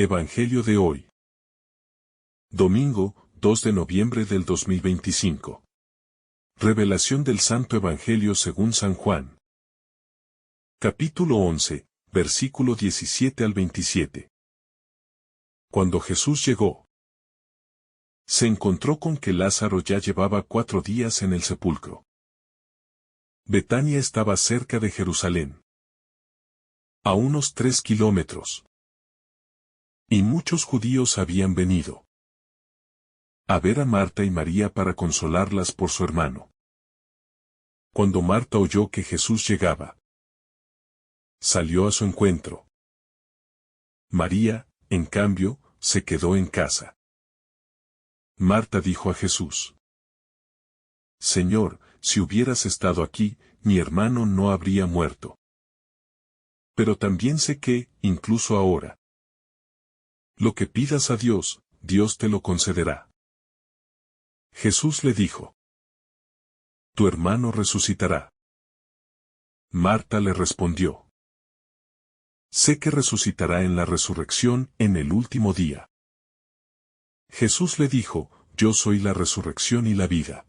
Evangelio de hoy. Domingo, 2 de noviembre del 2025. Revelación del Santo Evangelio según San Juan. Capítulo 11, versículo 17 al 27. Cuando Jesús llegó, se encontró con que Lázaro ya llevaba 4 días en el sepulcro. Betania estaba cerca de Jerusalén, a unos 3 kilómetros. Y muchos judíos habían venido a ver a Marta y María para consolarlas por su hermano. Cuando Marta oyó que Jesús llegaba, salió a su encuentro. María, en cambio, se quedó en casa. Marta dijo a Jesús: Señor, si hubieras estado aquí, mi hermano no habría muerto. Pero también sé que, incluso ahora, lo que pidas a Dios, Dios te lo concederá. Jesús le dijo: Tu hermano resucitará. Marta le respondió: Sé que resucitará en la resurrección en el último día. Jesús le dijo: Yo soy la resurrección y la vida.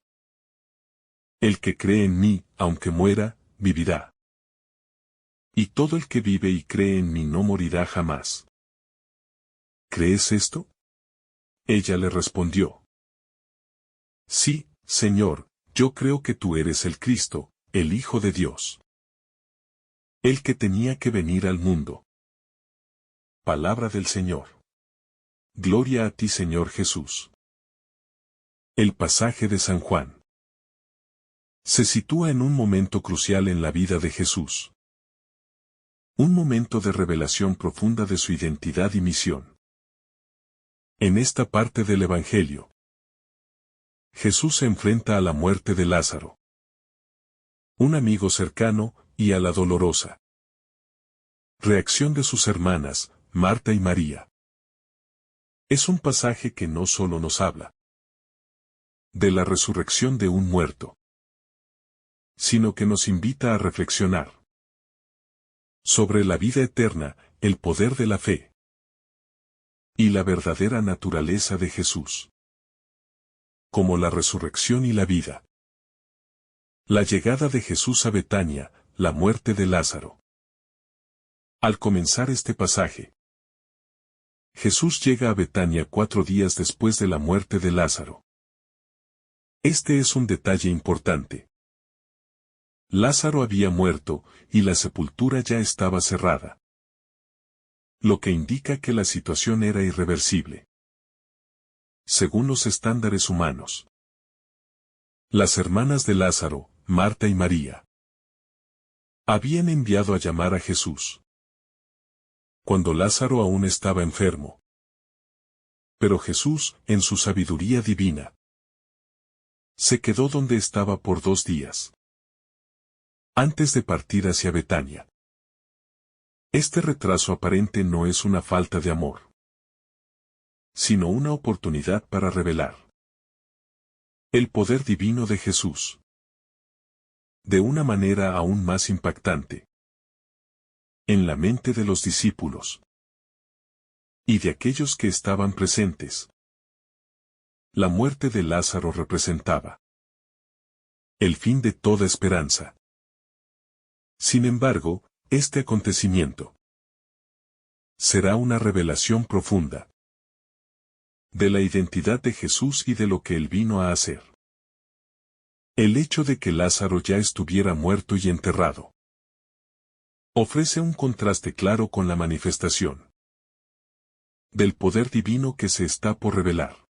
El que cree en mí, aunque muera, vivirá. Y todo el que vive y cree en mí no morirá jamás. ¿Crees esto? Ella le respondió: Sí, Señor, yo creo que tú eres el Cristo, el Hijo de Dios, el que tenía que venir al mundo. Palabra del Señor. Gloria a ti, Señor Jesús. El pasaje de San Juan se sitúa en un momento crucial en la vida de Jesús. Un momento de revelación profunda de su identidad y misión. En esta parte del Evangelio, Jesús se enfrenta a la muerte de Lázaro, un amigo cercano, y a la dolorosa reacción de sus hermanas, Marta y María. Es un pasaje que no solo nos habla de la resurrección de un muerto, sino que nos invita a reflexionar sobre la vida eterna, el poder de la fe y la verdadera naturaleza de Jesús, como la resurrección y la vida. La llegada de Jesús a Betania, la muerte de Lázaro. Al comenzar este pasaje, Jesús llega a Betania 4 días después de la muerte de Lázaro. Este es un detalle importante. Lázaro había muerto, y la sepultura ya estaba cerrada, lo que indica que la situación era irreversible, según los estándares humanos. Las hermanas de Lázaro, Marta y María, habían enviado a llamar a Jesús cuando Lázaro aún estaba enfermo. Pero Jesús, en su sabiduría divina, se quedó donde estaba por 2 días, antes de partir hacia Betania. Este retraso aparente no es una falta de amor, sino una oportunidad para revelar el poder divino de Jesús de una manera aún más impactante en la mente de los discípulos y de aquellos que estaban presentes. La muerte de Lázaro representaba el fin de toda esperanza. Sin embargo, este acontecimiento será una revelación profunda de la identidad de Jesús y de lo que él vino a hacer. El hecho de que Lázaro ya estuviera muerto y enterrado ofrece un contraste claro con la manifestación del poder divino que se está por revelar.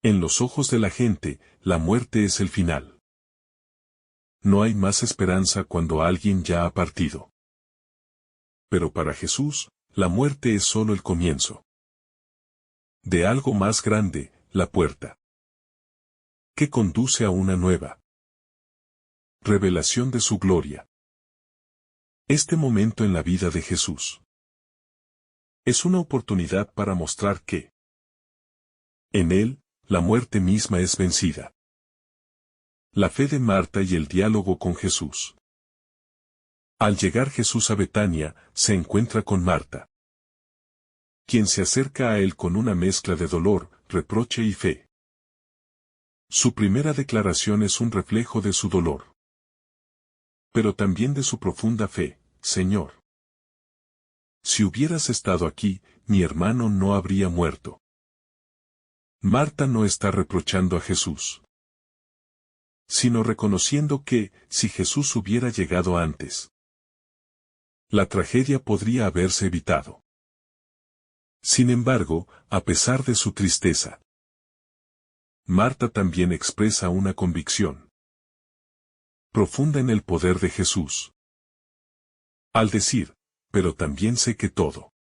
En los ojos de la gente, la muerte es el final. No hay más esperanza cuando alguien ya ha partido. Pero para Jesús, la muerte es solo el comienzo de algo más grande, la puerta que conduce a una nueva revelación de su gloria. Este momento en la vida de Jesús es una oportunidad para mostrar que en él, la muerte misma es vencida. La fe de Marta y el diálogo con Jesús. Al llegar Jesús a Betania, se encuentra con Marta. quien se acerca a él con una mezcla de dolor, reproche y fe. Su primera declaración es un reflejo de su dolor, pero también de su profunda fe. Señor, si hubieras estado aquí, mi hermano no habría muerto. Marta no está reprochando a Jesús, sino reconociendo que, si Jesús hubiera llegado antes, la tragedia podría haberse evitado. Sin embargo, a pesar de su tristeza, Marta también expresa una convicción profunda en el poder de Jesús. Al decir, pero también sé que todo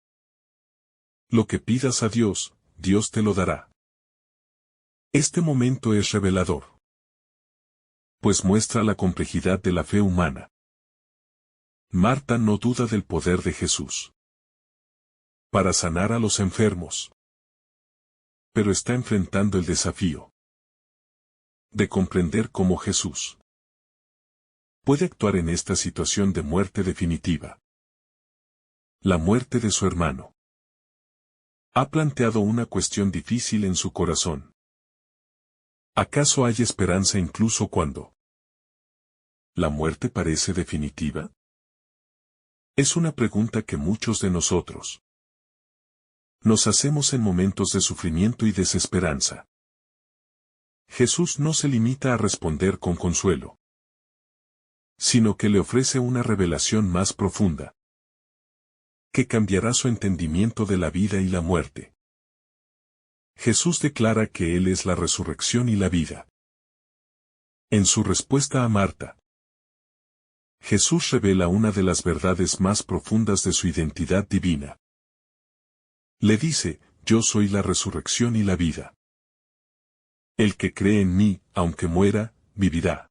lo que pidas a Dios, Dios te lo dará. Este momento es revelador, pues muestra la complejidad de la fe humana. Marta no duda del poder de Jesús para sanar a los enfermos, pero está enfrentando el desafío de comprender cómo Jesús puede actuar en esta situación de muerte definitiva. La muerte de su hermano ha planteado una cuestión difícil en su corazón. ¿Acaso hay esperanza incluso cuando la muerte parece definitiva? Es una pregunta que muchos de nosotros nos hacemos en momentos de sufrimiento y desesperanza. Jesús no se limita a responder con consuelo, sino que le ofrece una revelación más profunda, que cambiará su entendimiento de la vida y la muerte. Jesús declara que Él es la resurrección y la vida. En su respuesta a Marta, Jesús revela una de las verdades más profundas de su identidad divina. Le dice, yo soy la resurrección y la vida. El que cree en mí, aunque muera, vivirá.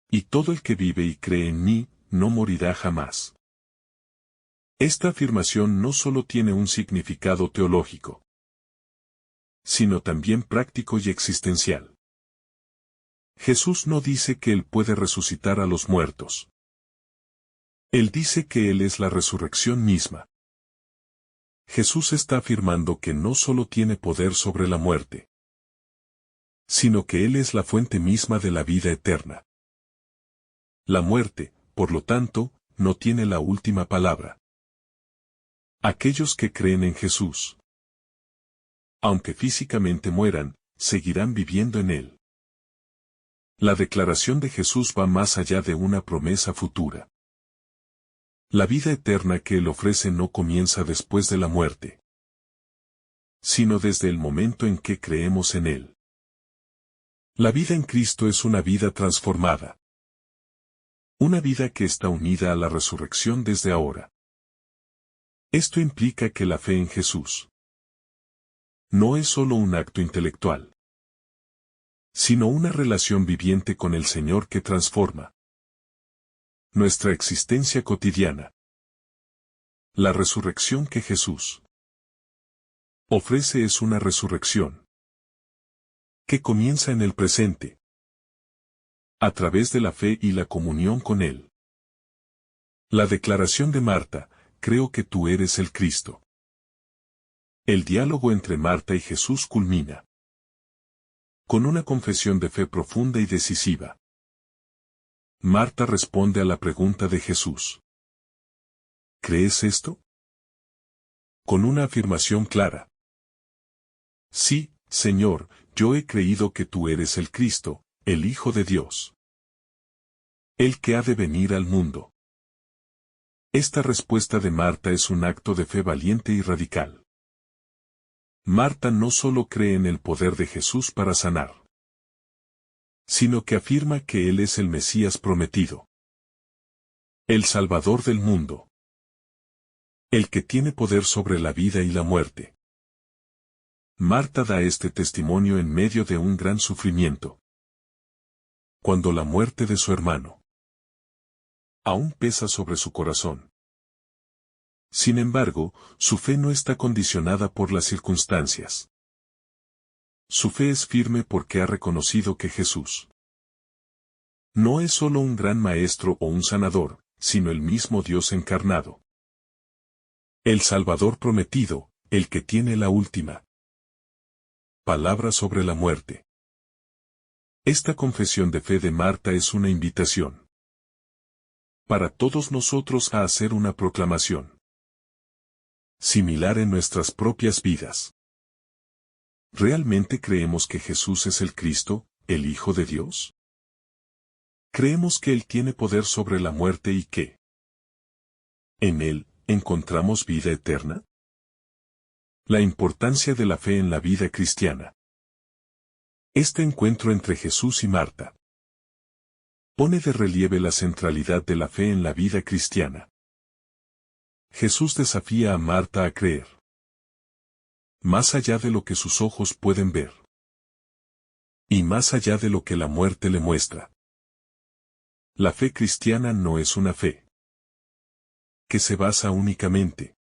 Y todo el que vive y cree en mí, no morirá jamás. Esta afirmación no solo tiene un significado teológico, sino también práctico y existencial. Jesús no dice que Él puede resucitar a los muertos. Él dice que Él es la resurrección misma. Jesús está afirmando que no solo tiene poder sobre la muerte, sino que Él es la fuente misma de la vida eterna. La muerte, por lo tanto, no tiene la última palabra. Aquellos que creen en Jesús, aunque físicamente mueran, seguirán viviendo en Él. La declaración de Jesús va más allá de una promesa futura. La vida eterna que Él ofrece no comienza después de la muerte, sino desde el momento en que creemos en Él. La vida en Cristo es una vida transformada. Una vida que está unida a la resurrección desde ahora. Esto implica que la fe en Jesús no es solo un acto intelectual, sino una relación viviente con el Señor que transforma nuestra existencia cotidiana. La resurrección que Jesús ofrece es una resurrección que comienza en el presente, a través de la fe y la comunión con Él. La declaración de Marta, creo que tú eres el Cristo. El diálogo entre Marta y Jesús culmina con una confesión de fe profunda y decisiva. Marta responde a la pregunta de Jesús. ¿Crees esto? Con una afirmación clara. Sí, Señor, yo he creído que tú eres el Cristo, el Hijo de Dios, el que ha de venir al mundo. Esta respuesta de Marta es un acto de fe valiente y radical. Marta no solo cree en el poder de Jesús para sanar, sino que afirma que Él es el Mesías prometido, el Salvador del mundo, el que tiene poder sobre la vida y la muerte. Marta da este testimonio en medio de un gran sufrimiento. Cuando la muerte de su hermano aún pesa sobre su corazón. Sin embargo, su fe no está condicionada por las circunstancias. Su fe es firme porque ha reconocido que Jesús no es solo un gran maestro o un sanador, sino el mismo Dios encarnado. El Salvador prometido, el que tiene la última palabra sobre la muerte. Esta confesión de fe de Marta es una invitación para todos nosotros a hacer una proclamación similar en nuestras propias vidas. ¿Realmente creemos que Jesús es el Cristo, el Hijo de Dios? ¿Creemos que Él tiene poder sobre la muerte y que en Él encontramos vida eterna? La importancia de la fe en la vida cristiana. Este encuentro entre Jesús y Marta pone de relieve la centralidad de la fe en la vida cristiana. Jesús desafía a Marta a creer más allá de lo que sus ojos pueden ver y más allá de lo que la muerte le muestra. La fe cristiana no es una fe que se basa únicamente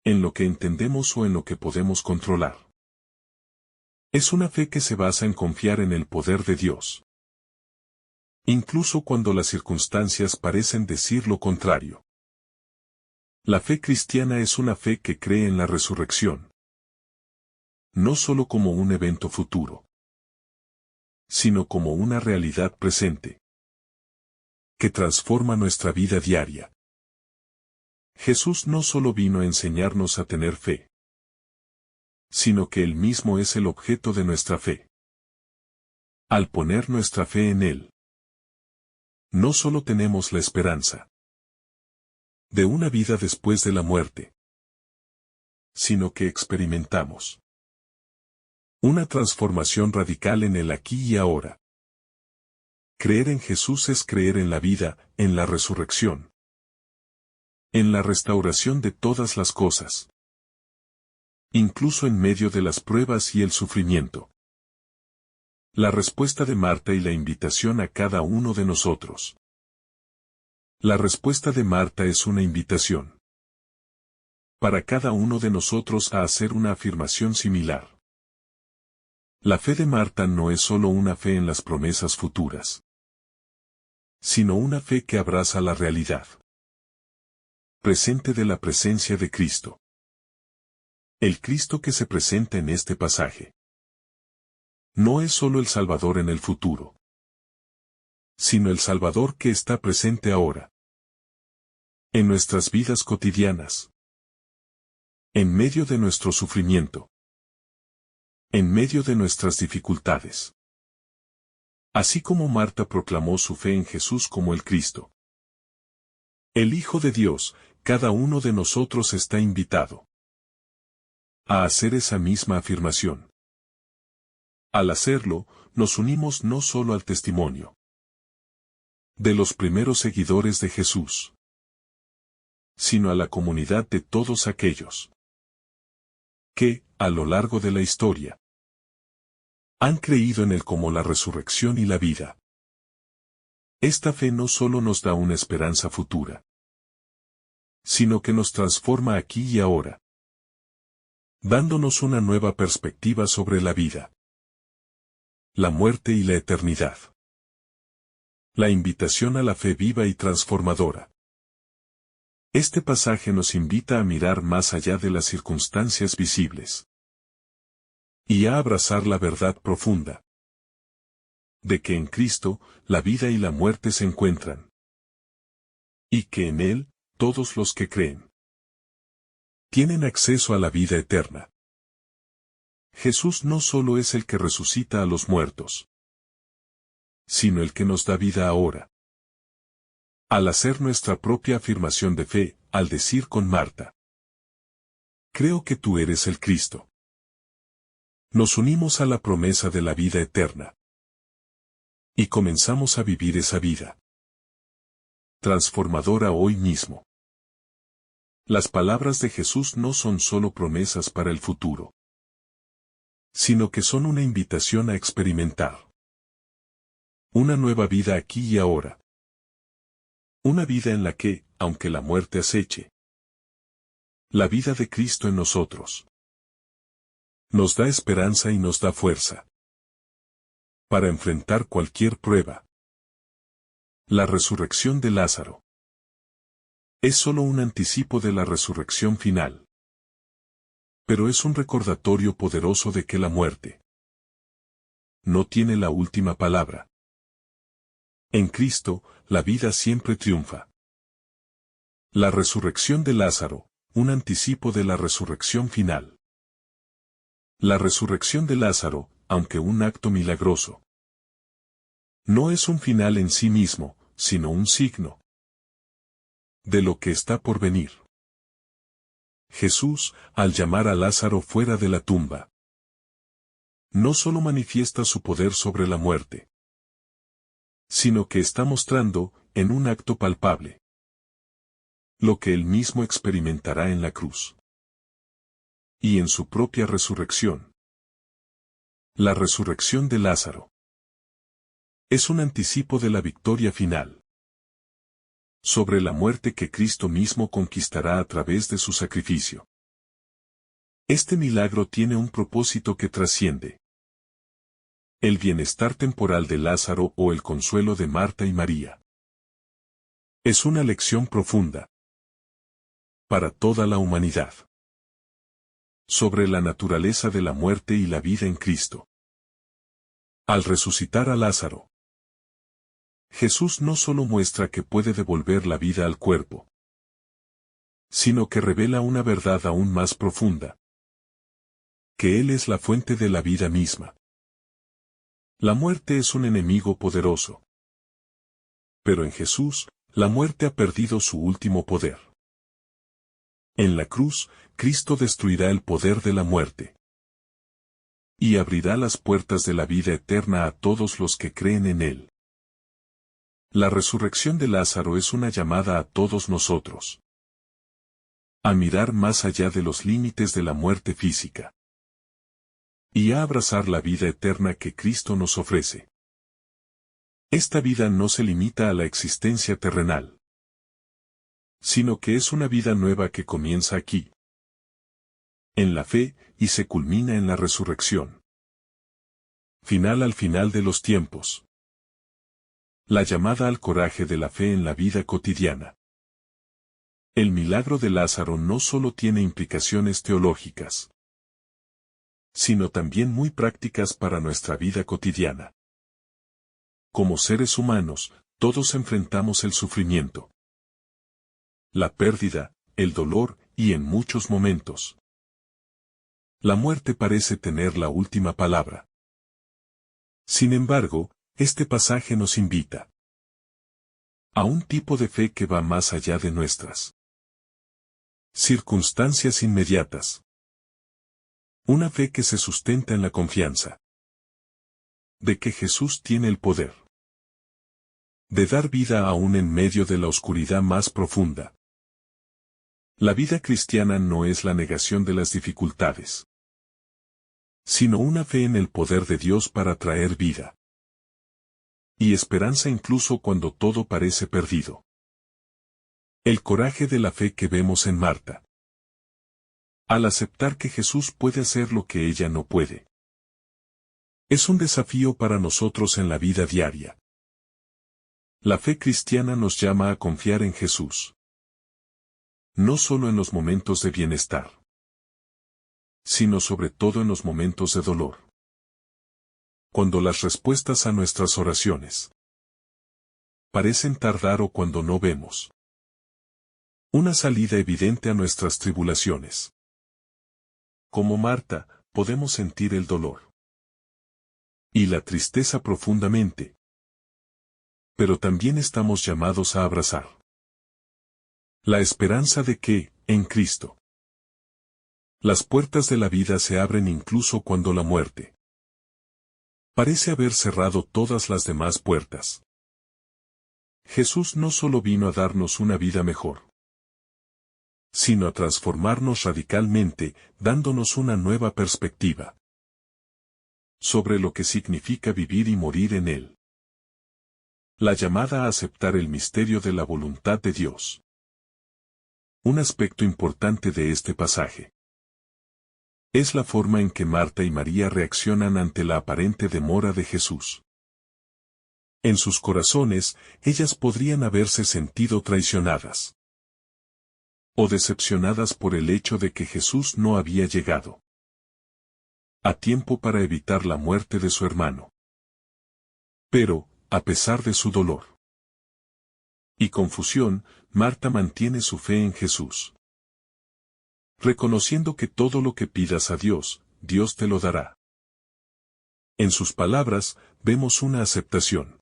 en lo que entendemos o en lo que podemos controlar. Es una fe que se basa en confiar en el poder de Dios, incluso cuando las circunstancias parecen decir lo contrario. La fe cristiana es una fe que cree en la resurrección, no solo como un evento futuro, sino como una realidad presente, que transforma nuestra vida diaria. Jesús no solo vino a enseñarnos a tener fe, sino que Él mismo es el objeto de nuestra fe. Al poner nuestra fe en Él, no solo tenemos la esperanza de una vida después de la muerte, sino que experimentamos una transformación radical en el aquí y ahora. Creer en Jesús es creer en la vida, en la resurrección, en la restauración de todas las cosas, incluso en medio de las pruebas y el sufrimiento. La respuesta de Marta y la invitación a cada uno de nosotros. La respuesta de Marta es una invitación para cada uno de nosotros a hacer una afirmación similar. La fe de Marta no es solo una fe en las promesas futuras, sino una fe que abraza la realidad presente de la presencia de Cristo. El Cristo que se presenta en este pasaje no es solo el Salvador en el futuro, sino el Salvador que está presente ahora, en nuestras vidas cotidianas, en medio de nuestro sufrimiento, en medio de nuestras dificultades. Así como Marta proclamó su fe en Jesús como el Cristo, el Hijo de Dios, cada uno de nosotros está invitado a hacer esa misma afirmación. Al hacerlo, nos unimos no solo al testimonio de los primeros seguidores de Jesús, sino a la comunidad de todos aquellos que, a lo largo de la historia, han creído en Él como la resurrección y la vida. Esta fe no solo nos da una esperanza futura, sino que nos transforma aquí y ahora, dándonos una nueva perspectiva sobre la vida, la muerte y la eternidad. La invitación a la fe viva y transformadora. Este pasaje nos invita a mirar más allá de las circunstancias visibles y a abrazar la verdad profunda de que en Cristo la vida y la muerte se encuentran, y que en Él todos los que creen tienen acceso a la vida eterna. Jesús no solo es el que resucita a los muertos, sino el que nos da vida ahora. Al hacer nuestra propia afirmación de fe, al decir con Marta, creo que tú eres el Cristo, nos unimos a la promesa de la vida eterna y comenzamos a vivir esa vida transformadora hoy mismo. Las palabras de Jesús no son solo promesas para el futuro, sino que son una invitación a experimentar una nueva vida aquí y ahora. Una vida en la que, aunque la muerte aceche, la vida de Cristo en nosotros nos da esperanza y nos da fuerza para enfrentar cualquier prueba. La resurrección de Lázaro. Es solo un anticipo de la resurrección final. Pero es un recordatorio poderoso de que la muerte no tiene la última palabra. En Cristo, la vida siempre triunfa. La resurrección de Lázaro, un anticipo de la resurrección final. La resurrección de Lázaro, aunque un acto milagroso, no es un final en sí mismo, sino un signo de lo que está por venir. Jesús, al llamar a Lázaro fuera de la tumba, no solo manifiesta su poder sobre la muerte, sino que está mostrando, en un acto palpable, lo que él mismo experimentará en la cruz y en su propia resurrección. La resurrección de Lázaro es un anticipo de la victoria final sobre la muerte que Cristo mismo conquistará a través de su sacrificio. Este milagro tiene un propósito que trasciende el bienestar temporal de Lázaro o el consuelo de Marta y María. Es una lección profunda para toda la humanidad sobre la naturaleza de la muerte y la vida en Cristo. Al resucitar a Lázaro, Jesús no solo muestra que puede devolver la vida al cuerpo, sino que revela una verdad aún más profunda, que Él es la fuente de la vida misma. La muerte es un enemigo poderoso. Pero en Jesús, la muerte ha perdido su último poder. En la cruz, Cristo destruirá el poder de la muerte y abrirá las puertas de la vida eterna a todos los que creen en Él. La resurrección de Lázaro es una llamada a todos nosotros a mirar más allá de los límites de la muerte física y a abrazar la vida eterna que Cristo nos ofrece. Esta vida no se limita a la existencia terrenal, sino que es una vida nueva que comienza aquí, en la fe, y se culmina en la resurrección final al final de los tiempos. La llamada al coraje de la fe en la vida cotidiana. El milagro de Lázaro no solo tiene implicaciones teológicas, sino también muy prácticas para nuestra vida cotidiana. Como seres humanos, todos enfrentamos el sufrimiento, la pérdida, el dolor, y en muchos momentos, la muerte parece tener la última palabra. Sin embargo, este pasaje nos invita a un tipo de fe que va más allá de nuestras circunstancias inmediatas. Una fe que se sustenta en la confianza de que Jesús tiene el poder de dar vida aún en medio de la oscuridad más profunda. La vida cristiana no es la negación de las dificultades, sino una fe en el poder de Dios para traer vida y esperanza incluso cuando todo parece perdido. El coraje de la fe que vemos en Marta, al aceptar que Jesús puede hacer lo que ella no puede, es un desafío para nosotros en la vida diaria. La fe cristiana nos llama a confiar en Jesús, no solo en los momentos de bienestar, sino sobre todo en los momentos de dolor. Cuando las respuestas a nuestras oraciones parecen tardar o cuando no vemos una salida evidente a nuestras tribulaciones. Como Marta, podemos sentir el dolor y la tristeza profundamente. Pero también estamos llamados a abrazar la esperanza de que, en Cristo, las puertas de la vida se abren incluso cuando la muerte parece haber cerrado todas las demás puertas. Jesús no solo vino a darnos una vida mejor, sino a transformarnos radicalmente, dándonos una nueva perspectiva sobre lo que significa vivir y morir en Él. La llamada a aceptar el misterio de la voluntad de Dios. Un aspecto importante de este pasaje es la forma en que Marta y María reaccionan ante la aparente demora de Jesús. En sus corazones, ellas podrían haberse sentido traicionadas. o decepcionadas por el hecho de que Jesús no había llegado a tiempo para evitar la muerte de su hermano. Pero, a pesar de su dolor y confusión, Marta mantiene su fe en Jesús, reconociendo que todo lo que pidas a Dios, Dios te lo dará. En sus palabras, vemos una aceptación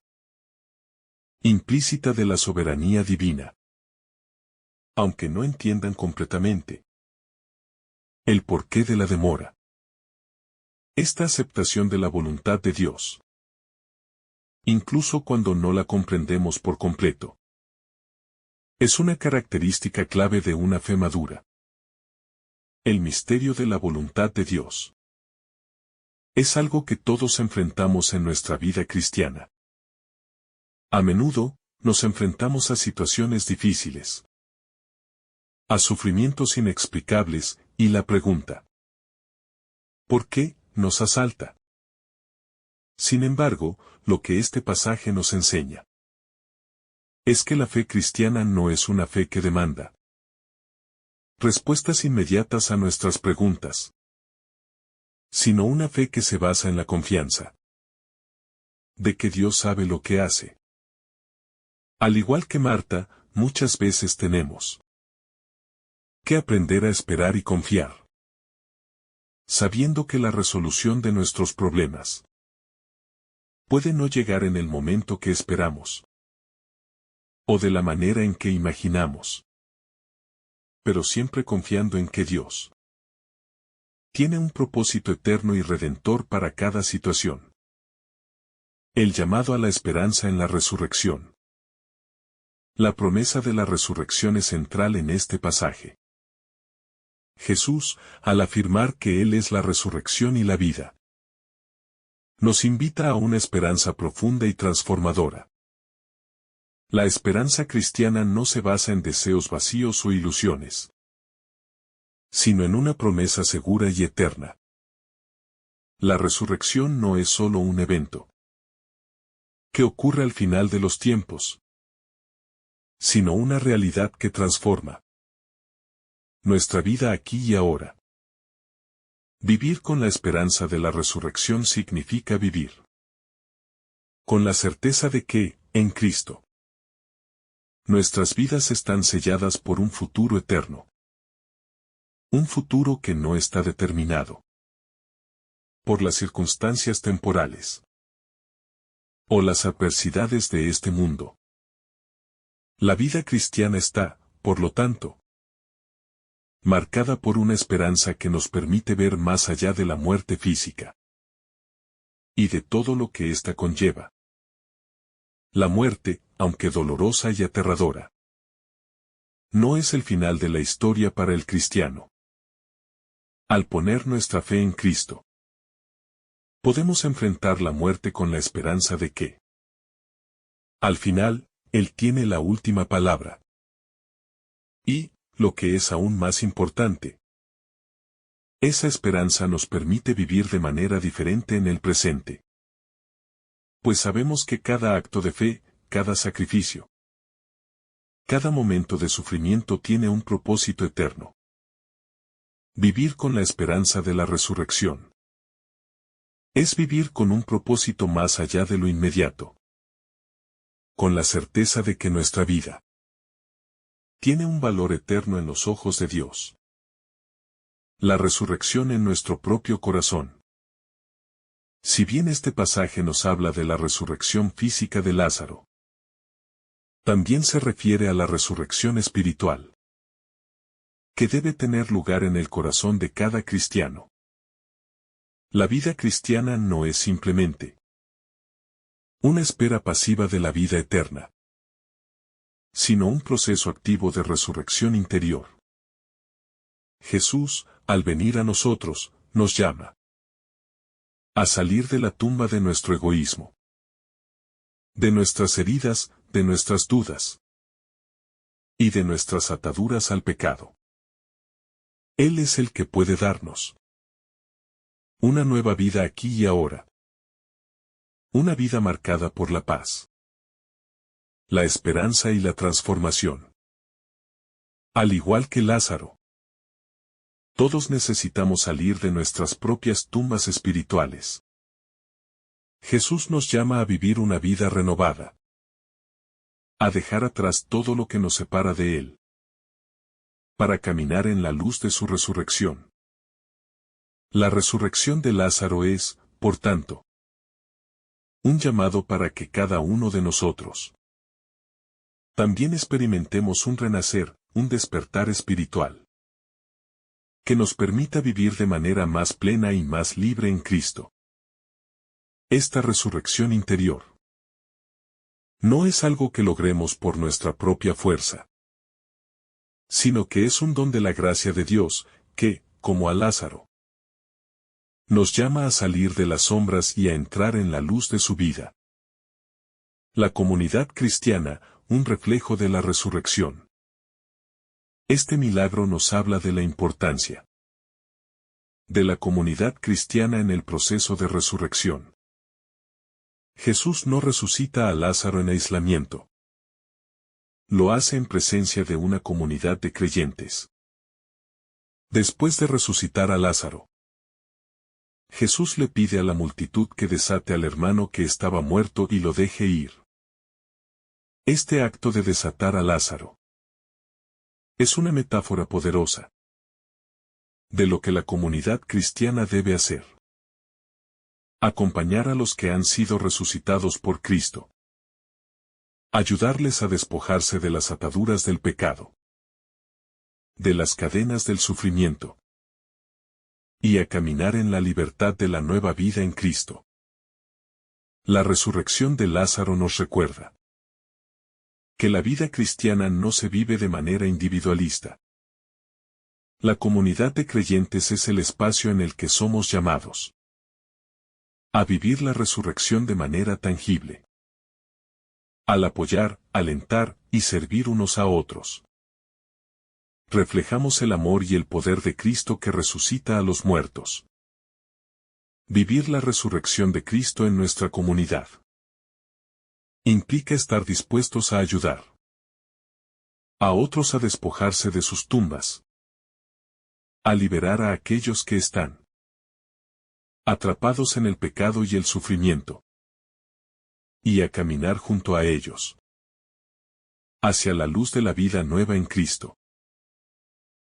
implícita de la soberanía divina, aunque no entiendan completamente el porqué de la demora. Esta aceptación de la voluntad de Dios, incluso cuando no la comprendemos por completo, es una característica clave de una fe madura. El misterio de la voluntad de Dios es algo que todos enfrentamos en nuestra vida cristiana. A menudo, nos enfrentamos a situaciones difíciles, a sufrimientos inexplicables, y la pregunta ¿por qué? Nos asalta. Sin embargo, lo que este pasaje nos enseña es que la fe cristiana no es una fe que demanda respuestas inmediatas a nuestras preguntas, sino una fe que se basa en la confianza de que Dios sabe lo que hace. Al igual que Marta, muchas veces tenemos que aprender a esperar y confiar, sabiendo que la resolución de nuestros problemas puede no llegar en el momento que esperamos, o de la manera en que imaginamos, pero siempre confiando en que Dios tiene un propósito eterno y redentor para cada situación. El llamado a la esperanza en la resurrección. La promesa de la resurrección es central en este pasaje. Jesús, al afirmar que Él es la resurrección y la vida, nos invita a una esperanza profunda y transformadora. La esperanza cristiana no se basa en deseos vacíos o ilusiones, sino en una promesa segura y eterna. La resurrección no es solo un evento que ocurre al final de los tiempos, sino una realidad que transforma nuestra vida aquí y ahora. Vivir con la esperanza de la resurrección significa vivir con la certeza de que, en Cristo, nuestras vidas están selladas por un futuro eterno. Un futuro que no está determinado por las circunstancias temporales o las adversidades de este mundo. La vida cristiana está, por lo tanto, marcada por una esperanza que nos permite ver más allá de la muerte física y de todo lo que ésta conlleva. La muerte, aunque dolorosa y aterradora, no es el final de la historia para el cristiano. Al poner nuestra fe en Cristo, podemos enfrentar la muerte con la esperanza de que, al final, Él tiene la última palabra. Y, lo que es aún más importante, esa esperanza nos permite vivir de manera diferente en el presente. Pues sabemos que cada acto de fe, cada sacrificio, cada momento de sufrimiento tiene un propósito eterno. Vivir con la esperanza de la resurrección es vivir con un propósito más allá de lo inmediato, con la certeza de que nuestra vida tiene un valor eterno en los ojos de Dios. La resurrección en nuestro propio corazón. Si bien este pasaje nos habla de la resurrección física de Lázaro, también se refiere a la resurrección espiritual, que debe tener lugar en el corazón de cada cristiano. La vida cristiana no es simplemente una espera pasiva de la vida eterna, sino un proceso activo de resurrección interior. Jesús, al venir a nosotros, nos llama a salir de la tumba de nuestro egoísmo, de nuestras heridas, de nuestras dudas y de nuestras ataduras al pecado. Él es el que puede darnos una nueva vida aquí y ahora. Una vida marcada por la paz, la esperanza y la transformación. Al igual que Lázaro, todos necesitamos salir de nuestras propias tumbas espirituales. Jesús nos llama a vivir una vida renovada, a dejar atrás todo lo que nos separa de Él, para caminar en la luz de su resurrección. La resurrección de Lázaro es, por tanto, un llamado para que cada uno de nosotros también experimentemos un renacer, un despertar espiritual, que nos permita vivir de manera más plena y más libre en Cristo. Esta resurrección interior no es algo que logremos por nuestra propia fuerza, sino que es un don de la gracia de Dios, que, como a Lázaro, nos llama a salir de las sombras y a entrar en la luz de su vida. La comunidad cristiana, un reflejo de la resurrección. Este milagro nos habla de la importancia de la comunidad cristiana en el proceso de resurrección. Jesús no resucita a Lázaro en aislamiento. Lo hace en presencia de una comunidad de creyentes. Después de resucitar a Lázaro, Jesús le pide a la multitud que desate al hermano que estaba muerto y lo deje ir. Este acto de desatar a Lázaro es una metáfora poderosa de lo que la comunidad cristiana debe hacer. Acompañar a los que han sido resucitados por Cristo. Ayudarles a despojarse de las ataduras del pecado, de las cadenas del sufrimiento, y a caminar en la libertad de la nueva vida en Cristo. La resurrección de Lázaro nos recuerda que la vida cristiana no se vive de manera individualista. La comunidad de creyentes es el espacio en el que somos llamados a vivir la resurrección de manera tangible, al apoyar, alentar y servir unos a otros. Reflejamos el amor y el poder de Cristo que resucita a los muertos. Vivir la resurrección de Cristo en nuestra comunidad implica estar dispuestos a ayudar a otros a despojarse de sus tumbas, a liberar a aquellos que están atrapados en el pecado y el sufrimiento, y a caminar junto a ellos hacia la luz de la vida nueva en Cristo.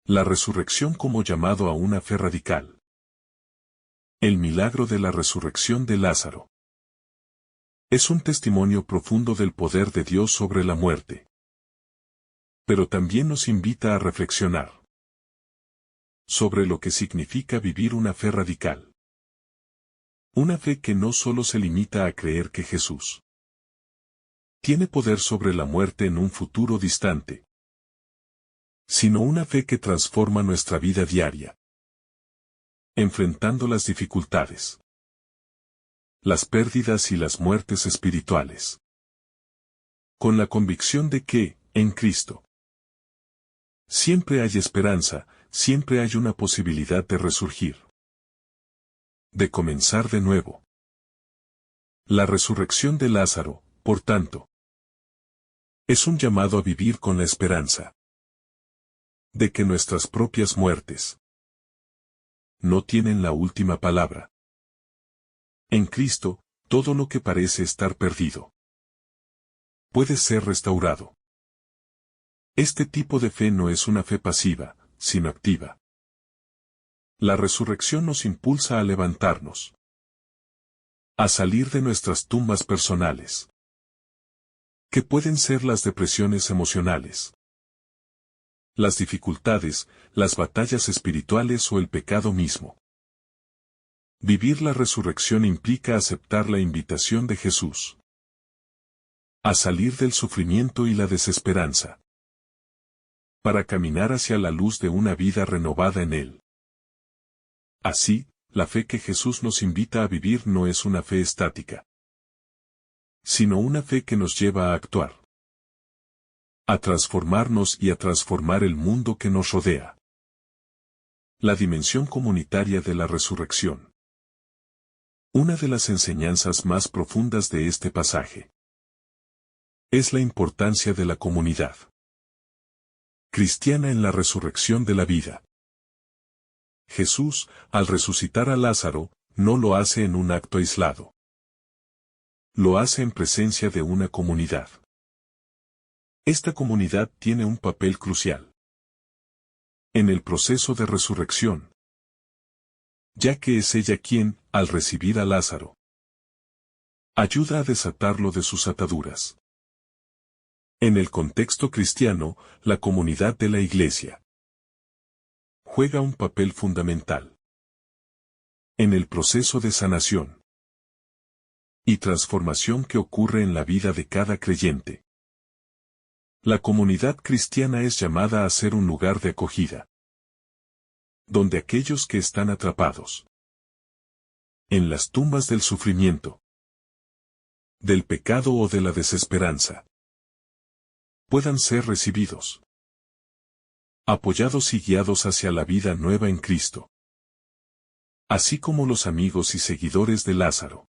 La resurrección como llamado a una fe radical. El milagro de la resurrección de Lázaro es un testimonio profundo del poder de Dios sobre la muerte, pero también nos invita a reflexionar sobre lo que significa vivir una fe radical. Una fe que no solo se limita a creer que Jesús tiene poder sobre la muerte en un futuro distante, sino una fe que transforma nuestra vida diaria, enfrentando las dificultades, las pérdidas y las muertes espirituales, con la convicción de que, en Cristo, siempre hay esperanza, siempre hay una posibilidad de resurgir, de comenzar de nuevo. La resurrección de Lázaro, por tanto, es un llamado a vivir con la esperanza de que nuestras propias muertes no tienen la última palabra. En Cristo, todo lo que parece estar perdido puede ser restaurado. Este tipo de fe no es una fe pasiva, sino activa. La resurrección nos impulsa a levantarnos, a salir de nuestras tumbas personales, que pueden ser las depresiones emocionales, las dificultades, las batallas espirituales o el pecado mismo. Vivir la resurrección implica aceptar la invitación de Jesús a salir del sufrimiento y la desesperanza, para caminar hacia la luz de una vida renovada en Él. Así, la fe que Jesús nos invita a vivir no es una fe estática, sino una fe que nos lleva a actuar, a transformarnos y a transformar el mundo que nos rodea. La dimensión comunitaria de la resurrección. Una de las enseñanzas más profundas de este pasaje es la importancia de la comunidad. Cristiana en la resurrección de la vida. Jesús, al resucitar a Lázaro, no lo hace en un acto aislado. Lo hace en presencia de una comunidad. Esta comunidad tiene un papel crucial en el proceso de resurrección, ya que es ella quien, al recibir a Lázaro, ayuda a desatarlo de sus ataduras. En el contexto cristiano, la comunidad de la Iglesia juega un papel fundamental en el proceso de sanación y transformación que ocurre en la vida de cada creyente. La comunidad cristiana es llamada a ser un lugar de acogida, donde aquellos que están atrapados en las tumbas del sufrimiento, del pecado o de la desesperanza, puedan ser recibidos, apoyados y guiados hacia la vida nueva en Cristo. Así como los amigos y seguidores de Lázaro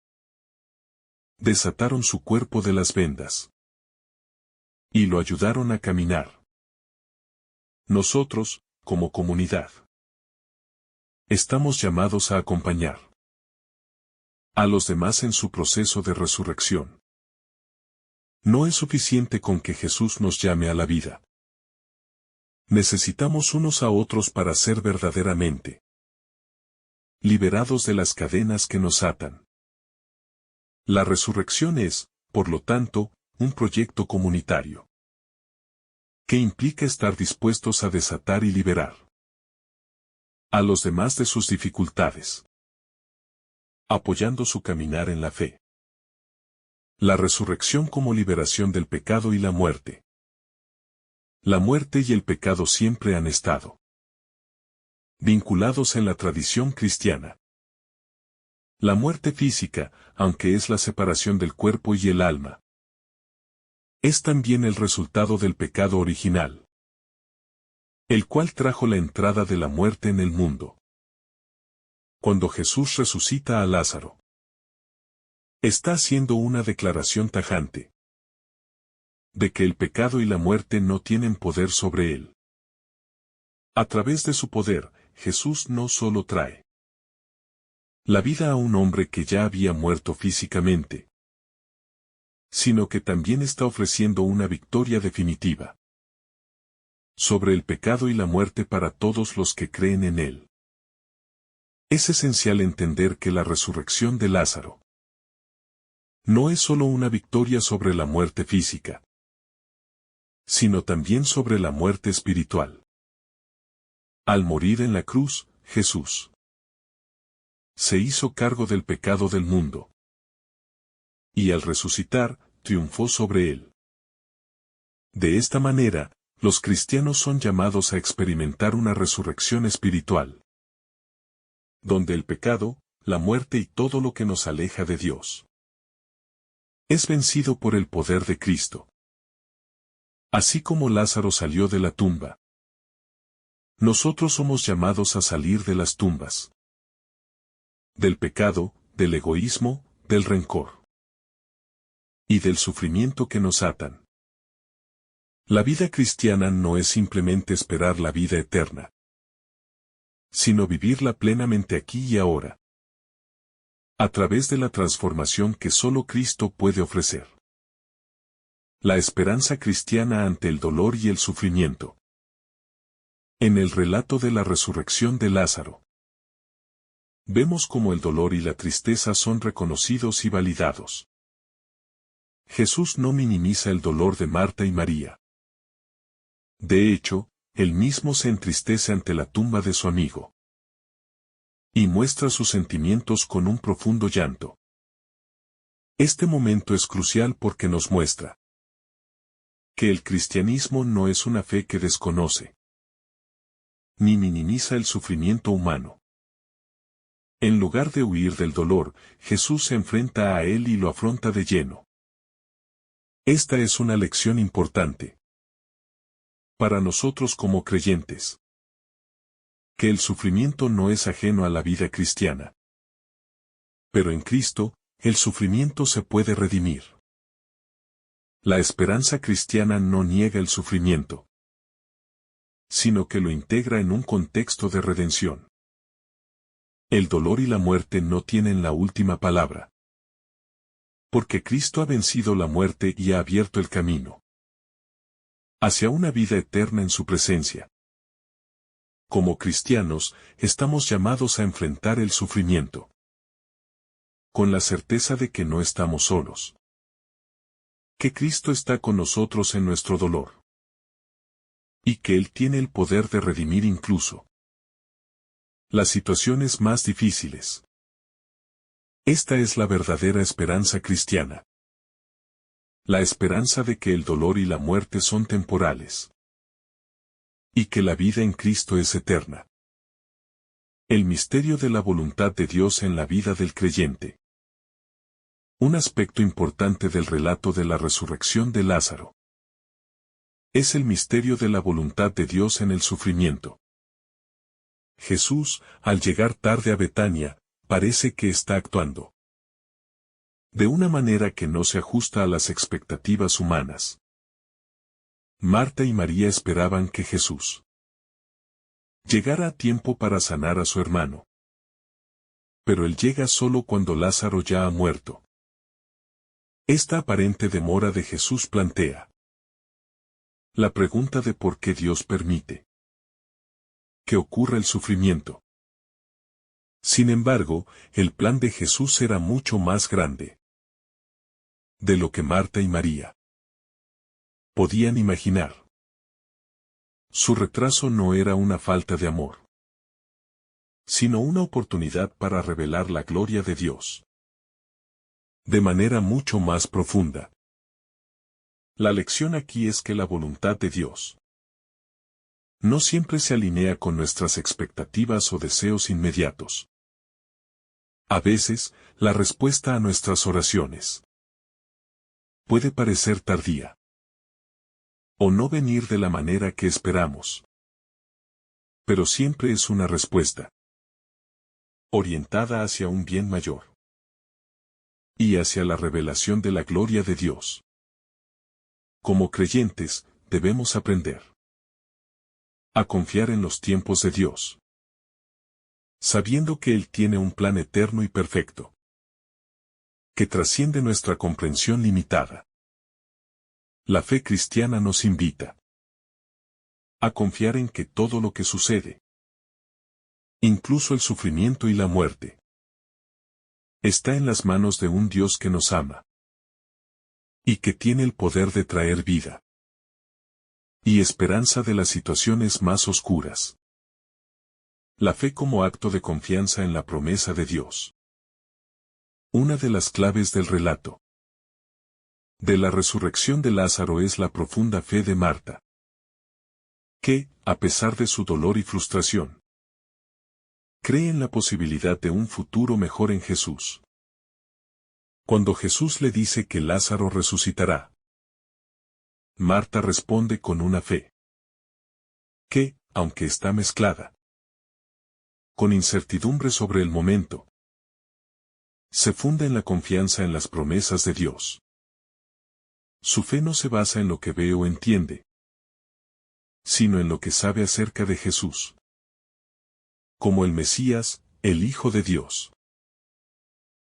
desataron su cuerpo de las vendas y lo ayudaron a caminar. Nosotros, como comunidad, estamos llamados a acompañar a los demás en su proceso de resurrección. No es suficiente con que Jesús nos llame a la vida. Necesitamos unos a otros para ser verdaderamente liberados de las cadenas que nos atan. La resurrección es, por lo tanto, un proyecto comunitario que implica estar dispuestos a desatar y liberar a los demás de sus dificultades, apoyando su caminar en la fe. La resurrección como liberación del pecado y la muerte. La muerte y el pecado siempre han estado vinculados en la tradición cristiana. La muerte física, aunque es la separación del cuerpo y el alma, es también el resultado del pecado original, el cual trajo la entrada de la muerte en el mundo. Cuando Jesús resucita a Lázaro, está haciendo una declaración tajante de que el pecado y la muerte no tienen poder sobre él. A través de su poder, Jesús no solo trae la vida a un hombre que ya había muerto físicamente, sino que también está ofreciendo una victoria definitiva sobre el pecado y la muerte para todos los que creen en él. Es esencial entender que la resurrección de Lázaro no es solo una victoria sobre la muerte física, sino también sobre la muerte espiritual. Al morir en la cruz, Jesús se hizo cargo del pecado del mundo, y al resucitar, triunfó sobre él. De esta manera, los cristianos son llamados a experimentar una resurrección espiritual, donde el pecado, la muerte y todo lo que nos aleja de Dios es vencido por el poder de Cristo. Así como Lázaro salió de la tumba, nosotros somos llamados a salir de las tumbas, del pecado, del egoísmo, del rencor y del sufrimiento que nos atan. La vida cristiana no es simplemente esperar la vida eterna, sino vivirla plenamente aquí y ahora, a través de la transformación que solo Cristo puede ofrecer. La esperanza cristiana ante el dolor y el sufrimiento. En el relato de la resurrección de Lázaro, vemos cómo el dolor y la tristeza son reconocidos y validados. Jesús no minimiza el dolor de Marta y María. De hecho, él mismo se entristece ante la tumba de su amigo y muestra sus sentimientos con un profundo llanto. Este momento es crucial porque nos muestra que el cristianismo no es una fe que desconoce ni minimiza el sufrimiento humano. En lugar de huir del dolor, Jesús se enfrenta a él y lo afronta de lleno. Esta es una lección importante para nosotros como creyentes, que el sufrimiento no es ajeno a la vida cristiana. Pero en Cristo, el sufrimiento se puede redimir. La esperanza cristiana no niega el sufrimiento, sino que lo integra en un contexto de redención. El dolor y la muerte no tienen la última palabra. Porque Cristo ha vencido la muerte y ha abierto el camino hacia una vida eterna en su presencia. Como cristianos, estamos llamados a enfrentar el sufrimiento con la certeza de que no estamos solos. Que Cristo está con nosotros en nuestro dolor. Y que Él tiene el poder de redimir incluso las situaciones más difíciles. Esta es la verdadera esperanza cristiana. La esperanza de que el dolor y la muerte son temporales. Y que la vida en Cristo es eterna. El misterio de la voluntad de Dios en la vida del creyente. Un aspecto importante del relato de la resurrección de Lázaro es el misterio de la voluntad de Dios en el sufrimiento. Jesús, al llegar tarde a Betania, parece que está actuando de una manera que no se ajusta a las expectativas humanas. Marta y María esperaban que Jesús llegara a tiempo para sanar a su hermano. Pero él llega solo cuando Lázaro ya ha muerto. Esta aparente demora de Jesús plantea la pregunta de por qué Dios permite que ocurra el sufrimiento. Sin embargo, el plan de Jesús era mucho más grande de lo que Marta y María podían imaginar. Su retraso no era una falta de amor, sino una oportunidad para revelar la gloria de Dios de manera mucho más profunda. La lección aquí es que la voluntad de Dios no siempre se alinea con nuestras expectativas o deseos inmediatos. A veces, la respuesta a nuestras oraciones puede parecer tardía o no venir de la manera que esperamos. Pero siempre es una respuesta orientada hacia un bien mayor y hacia la revelación de la gloria de Dios. Como creyentes, debemos aprender a confiar en los tiempos de Dios, sabiendo que Él tiene un plan eterno y perfecto que trasciende nuestra comprensión limitada. La fe cristiana nos invita a confiar en que todo lo que sucede, incluso el sufrimiento y la muerte, está en las manos de un Dios que nos ama y que tiene el poder de traer vida y esperanza de las situaciones más oscuras. La fe como acto de confianza en la promesa de Dios. Una de las claves del relato de la resurrección de Lázaro es la profunda fe de Marta, que, a pesar de su dolor y frustración, cree en la posibilidad de un futuro mejor en Jesús. Cuando Jesús le dice que Lázaro resucitará, Marta responde con una fe que, aunque está mezclada con incertidumbre sobre el momento, se funda en la confianza en las promesas de Dios. Su fe no se basa en lo que ve o entiende, sino en lo que sabe acerca de Jesús, como el Mesías, el Hijo de Dios.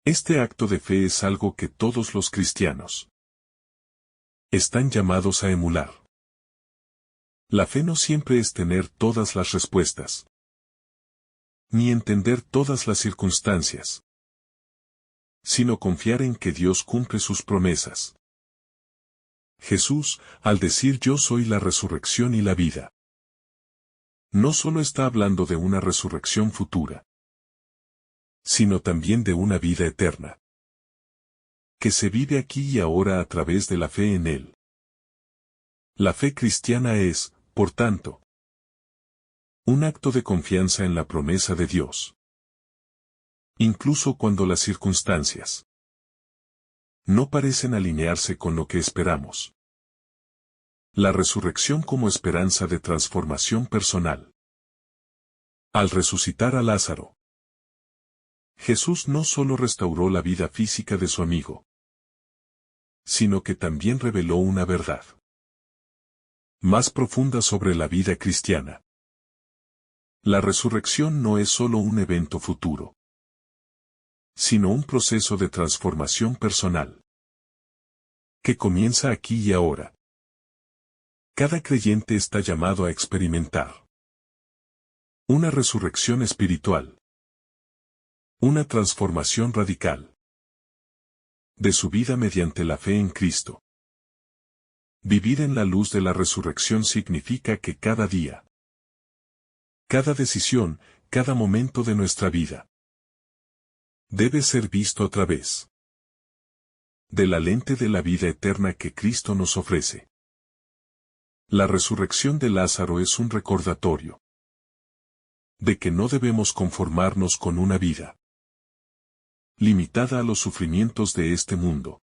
Este acto de fe es algo que todos los cristianos están llamados a emular. La fe no siempre es tener todas las respuestas, ni entender todas las circunstancias, sino confiar en que Dios cumple sus promesas. Jesús, al decir yo soy la resurrección y la vida, no solo está hablando de una resurrección futura, sino también de una vida eterna, que se vive aquí y ahora a través de la fe en Él. La fe cristiana es, por tanto, un acto de confianza en la promesa de Dios, incluso cuando las circunstancias no parecen alinearse con lo que esperamos. La resurrección como esperanza de transformación personal. Al resucitar a Lázaro, Jesús no solo restauró la vida física de su amigo, sino que también reveló una verdad. Más profunda sobre la vida cristiana. La resurrección no es solo un evento futuro, sino un proceso de transformación personal, que comienza aquí y ahora. Cada creyente está llamado a experimentar una resurrección espiritual, una transformación radical de su vida mediante la fe en Cristo. Vivir en la luz de la resurrección significa que cada día, cada decisión, cada momento de nuestra vida, debe ser visto a través de la lente de la vida eterna que Cristo nos ofrece. La resurrección de Lázaro es un recordatorio de que no debemos conformarnos con una vida limitada a los sufrimientos de este mundo.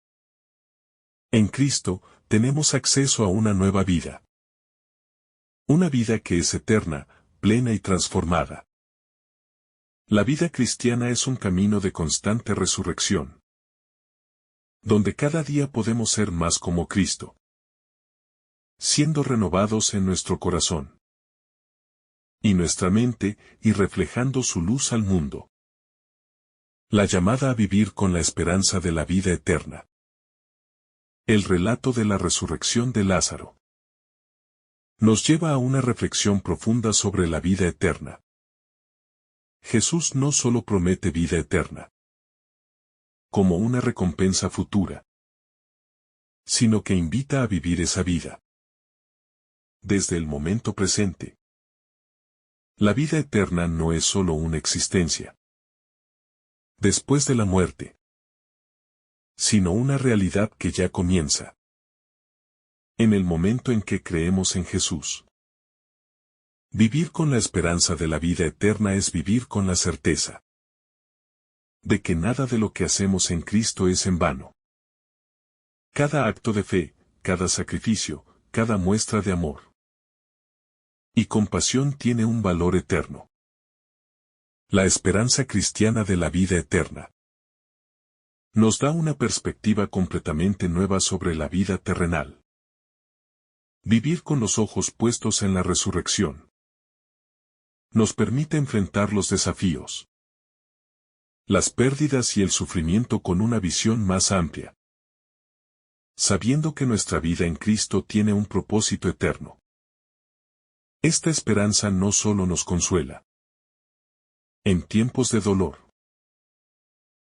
En Cristo, tenemos acceso a una nueva vida. Una vida que es eterna, plena y transformada. La vida cristiana es un camino de constante resurrección, donde cada día podemos ser más como Cristo, siendo renovados en nuestro corazón y nuestra mente, y reflejando su luz al mundo. La llamada a vivir con la esperanza de la vida eterna. El relato de la resurrección de Lázaro nos lleva a una reflexión profunda sobre la vida eterna. Jesús no solo promete vida eterna como una recompensa futura, sino que invita a vivir esa vida desde el momento presente. La vida eterna no es solo una existencia después de la muerte, sino una realidad que ya comienza en el momento en que creemos en Jesús. Vivir con la esperanza de la vida eterna es vivir con la certeza de que nada de lo que hacemos en Cristo es en vano. Cada acto de fe, cada sacrificio, cada muestra de amor y compasión tiene un valor eterno. La esperanza cristiana de la vida eterna nos da una perspectiva completamente nueva sobre la vida terrenal. Vivir con los ojos puestos en la resurrección nos permite enfrentar los desafíos, las pérdidas y el sufrimiento con una visión más amplia, sabiendo que nuestra vida en Cristo tiene un propósito eterno. Esta esperanza no solo nos consuela en tiempos de dolor,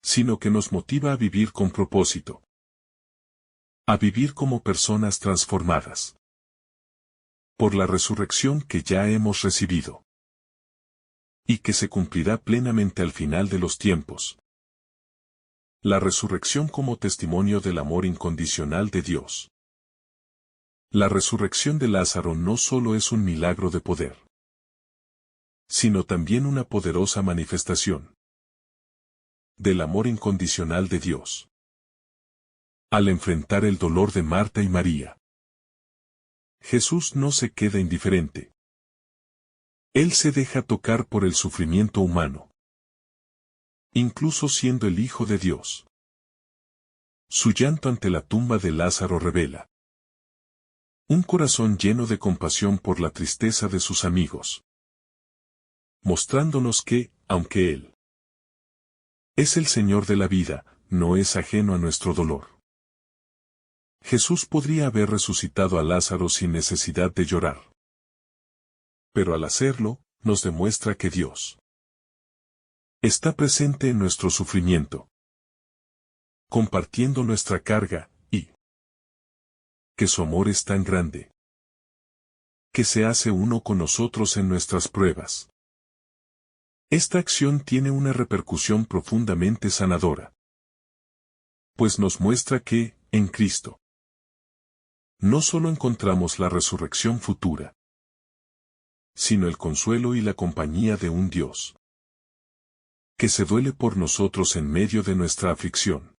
sino que nos motiva a vivir con propósito, a vivir como personas transformadas por la resurrección que ya hemos recibido y que se cumplirá plenamente al final de los tiempos. La resurrección como testimonio del amor incondicional de Dios. La resurrección de Lázaro no solo es un milagro de poder, sino también una poderosa manifestación del amor incondicional de Dios. Al enfrentar el dolor de Marta y María, Jesús no se queda indiferente. Él se deja tocar por el sufrimiento humano, incluso siendo el Hijo de Dios. Su llanto ante la tumba de Lázaro revela un corazón lleno de compasión por la tristeza de sus amigos, mostrándonos que, aunque Él es el Señor de la vida, no es ajeno a nuestro dolor. Jesús podría haber resucitado a Lázaro sin necesidad de llorar. Pero al hacerlo, nos demuestra que Dios está presente en nuestro sufrimiento, compartiendo nuestra carga, y que su amor es tan grande que se hace uno con nosotros en nuestras pruebas. Esta acción tiene una repercusión profundamente sanadora, pues nos muestra que, en Cristo, no solo encontramos la resurrección futura, sino el consuelo y la compañía de un Dios que se duele por nosotros en medio de nuestra aflicción.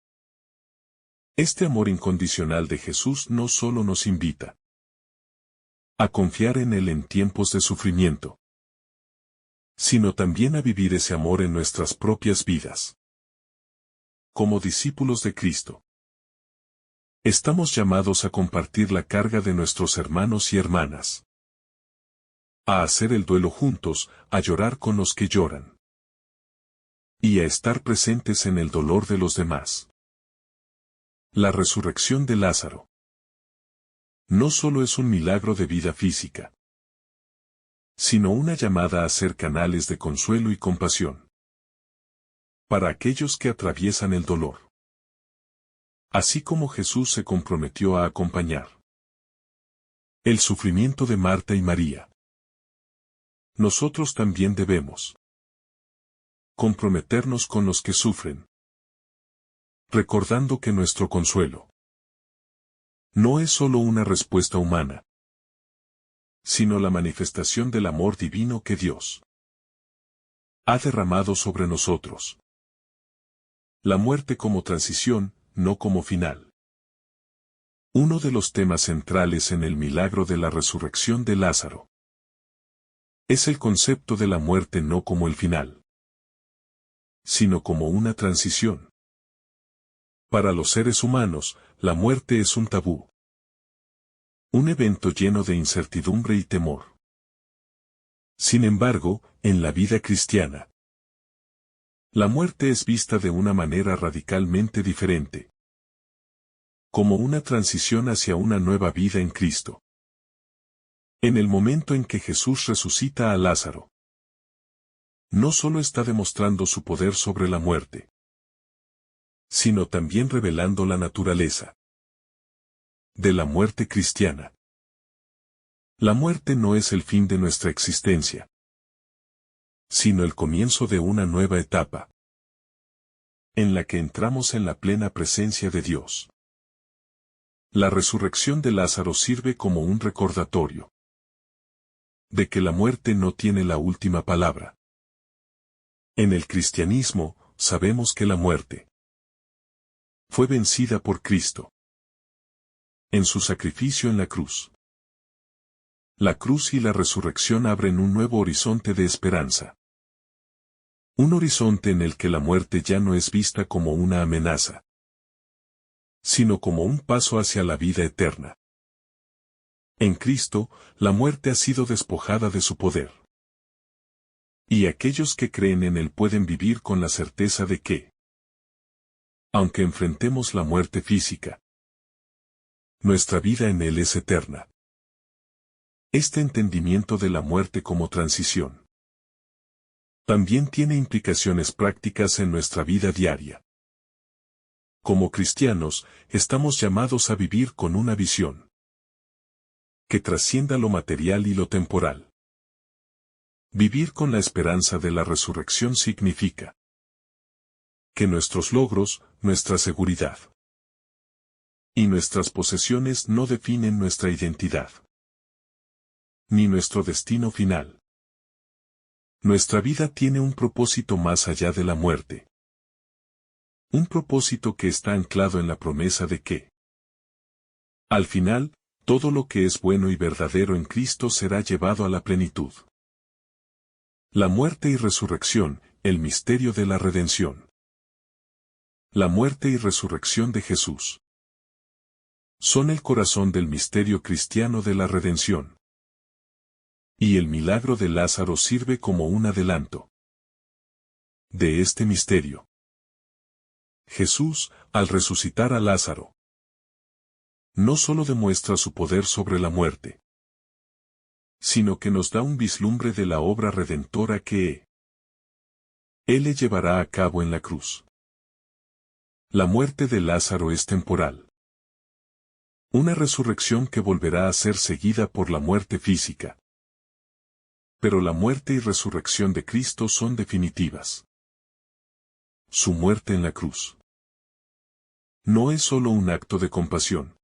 Este amor incondicional de Jesús no solo nos invita a confiar en Él en tiempos de sufrimiento, sino también a vivir ese amor en nuestras propias vidas. Como discípulos de Cristo, Estamos llamados a compartir la carga de nuestros hermanos y hermanas. A hacer el duelo juntos, a llorar con los que lloran. Y a estar presentes en el dolor de los demás. La resurrección de Lázaro. No solo es un milagro de vida física, sino una llamada a ser canales de consuelo y compasión para aquellos que atraviesan el dolor. Así como Jesús se comprometió a acompañar el sufrimiento de Marta y María, nosotros también debemos comprometernos con los que sufren, recordando que nuestro consuelo no es solo una respuesta humana, sino la manifestación del amor divino que Dios ha derramado sobre nosotros. La muerte como transición, no como final. Uno de los temas centrales en el milagro de la resurrección de Lázaro es el concepto de la muerte no como el final, sino como una transición. Para los seres humanos, la muerte es un tabú. Un evento lleno de incertidumbre y temor. Sin embargo, en la vida cristiana, la muerte es vista de una manera radicalmente diferente. Como una transición hacia una nueva vida en Cristo. En el momento en que Jesús resucita a Lázaro, no solo está demostrando su poder sobre la muerte, sino también revelando la naturaleza de la muerte cristiana. La muerte no es el fin de nuestra existencia, sino el comienzo de una nueva etapa, en la que entramos en la plena presencia de Dios. La resurrección de Lázaro sirve como un recordatorio de que la muerte no tiene la última palabra. En el cristianismo, sabemos que la muerte fue vencida por Cristo en su sacrificio en la cruz. La cruz y la resurrección abren un nuevo horizonte de esperanza. Un horizonte en el que la muerte ya no es vista como una amenaza, sino como un paso hacia la vida eterna. En Cristo, la muerte ha sido despojada de su poder. Y aquellos que creen en Él pueden vivir con la certeza de que, aunque enfrentemos la muerte física, nuestra vida en Él es eterna. Este entendimiento de la muerte como transición también tiene implicaciones prácticas en nuestra vida diaria. Como cristianos, estamos llamados a vivir con una visión que trascienda lo material y lo temporal. Vivir con la esperanza de la resurrección significa que nuestros logros, nuestra seguridad y nuestras posesiones no definen nuestra identidad, ni nuestro destino final. Nuestra vida tiene un propósito más allá de la muerte. Un propósito que está anclado en la promesa de que, al final, todo lo que es bueno y verdadero en Cristo será llevado a la plenitud. La muerte y resurrección, el misterio de la redención. La muerte y resurrección de Jesús son el corazón del misterio cristiano de la redención. Y el milagro de Lázaro sirve como un adelanto de este misterio. Jesús, al resucitar a Lázaro, no solo demuestra su poder sobre la muerte, sino que nos da un vislumbre de la obra redentora que Él le llevará a cabo en la cruz. La muerte de Lázaro es temporal. Una resurrección que volverá a ser seguida por la muerte física. Pero la muerte y resurrección de Cristo son definitivas. Su muerte en la cruz no es solo un acto de compasión,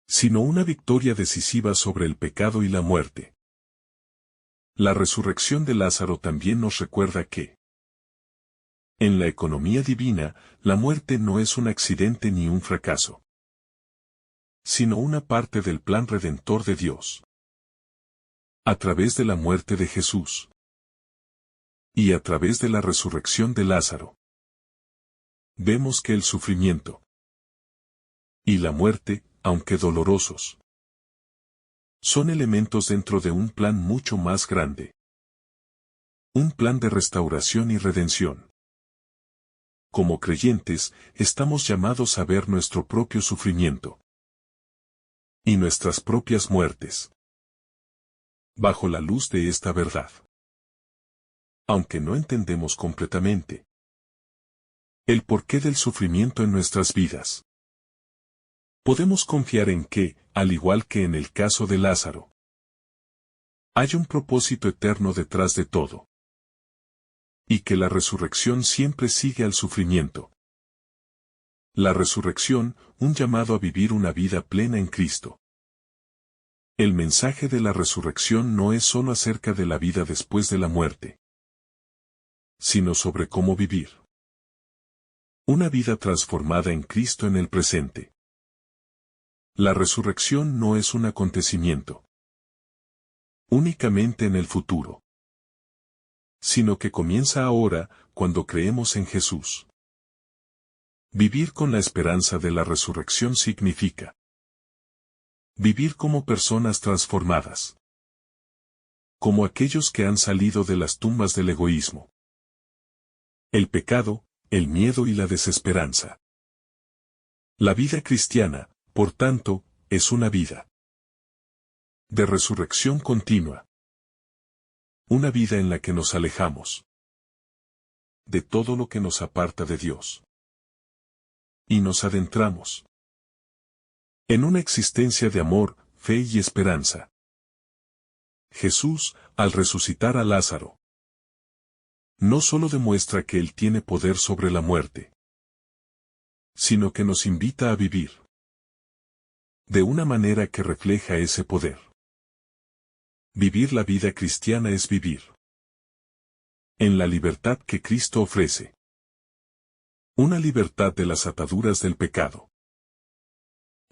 sino una victoria decisiva sobre el pecado y la muerte. La resurrección de Lázaro también nos recuerda que, en la economía divina, la muerte no es un accidente ni un fracaso, sino una parte del plan redentor de Dios. A través de la muerte de Jesús y a través de la resurrección de Lázaro, vemos que el sufrimiento y la muerte, aunque dolorosos, son elementos dentro de un plan mucho más grande. Un plan de restauración y redención. Como creyentes, estamos llamados a ver nuestro propio sufrimiento y nuestras propias muertes bajo la luz de esta verdad. Aunque no entendemos completamente el porqué del sufrimiento en nuestras vidas, podemos confiar en que, al igual que en el caso de Lázaro, hay un propósito eterno detrás de todo, y que la resurrección siempre sigue al sufrimiento. La resurrección, un llamado a vivir una vida plena en Cristo. El mensaje de la resurrección no es solo acerca de la vida después de la muerte, sino sobre cómo vivir una vida transformada en Cristo en el presente. La resurrección no es un acontecimiento únicamente en el futuro, sino que comienza ahora, cuando creemos en Jesús. Vivir con la esperanza de la resurrección significa vivir como personas transformadas, como aquellos que han salido de las tumbas del egoísmo, el pecado, el miedo y la desesperanza. La vida cristiana, por tanto, es una vida de resurrección continua. Una vida en la que nos alejamos de todo lo que nos aparta de Dios y nos adentramos en una existencia de amor, fe y esperanza. Jesús, al resucitar a Lázaro, no solo demuestra que Él tiene poder sobre la muerte, sino que nos invita a vivir de una manera que refleja ese poder. Vivir la vida cristiana es vivir en la libertad que Cristo ofrece. Una libertad de las ataduras del pecado,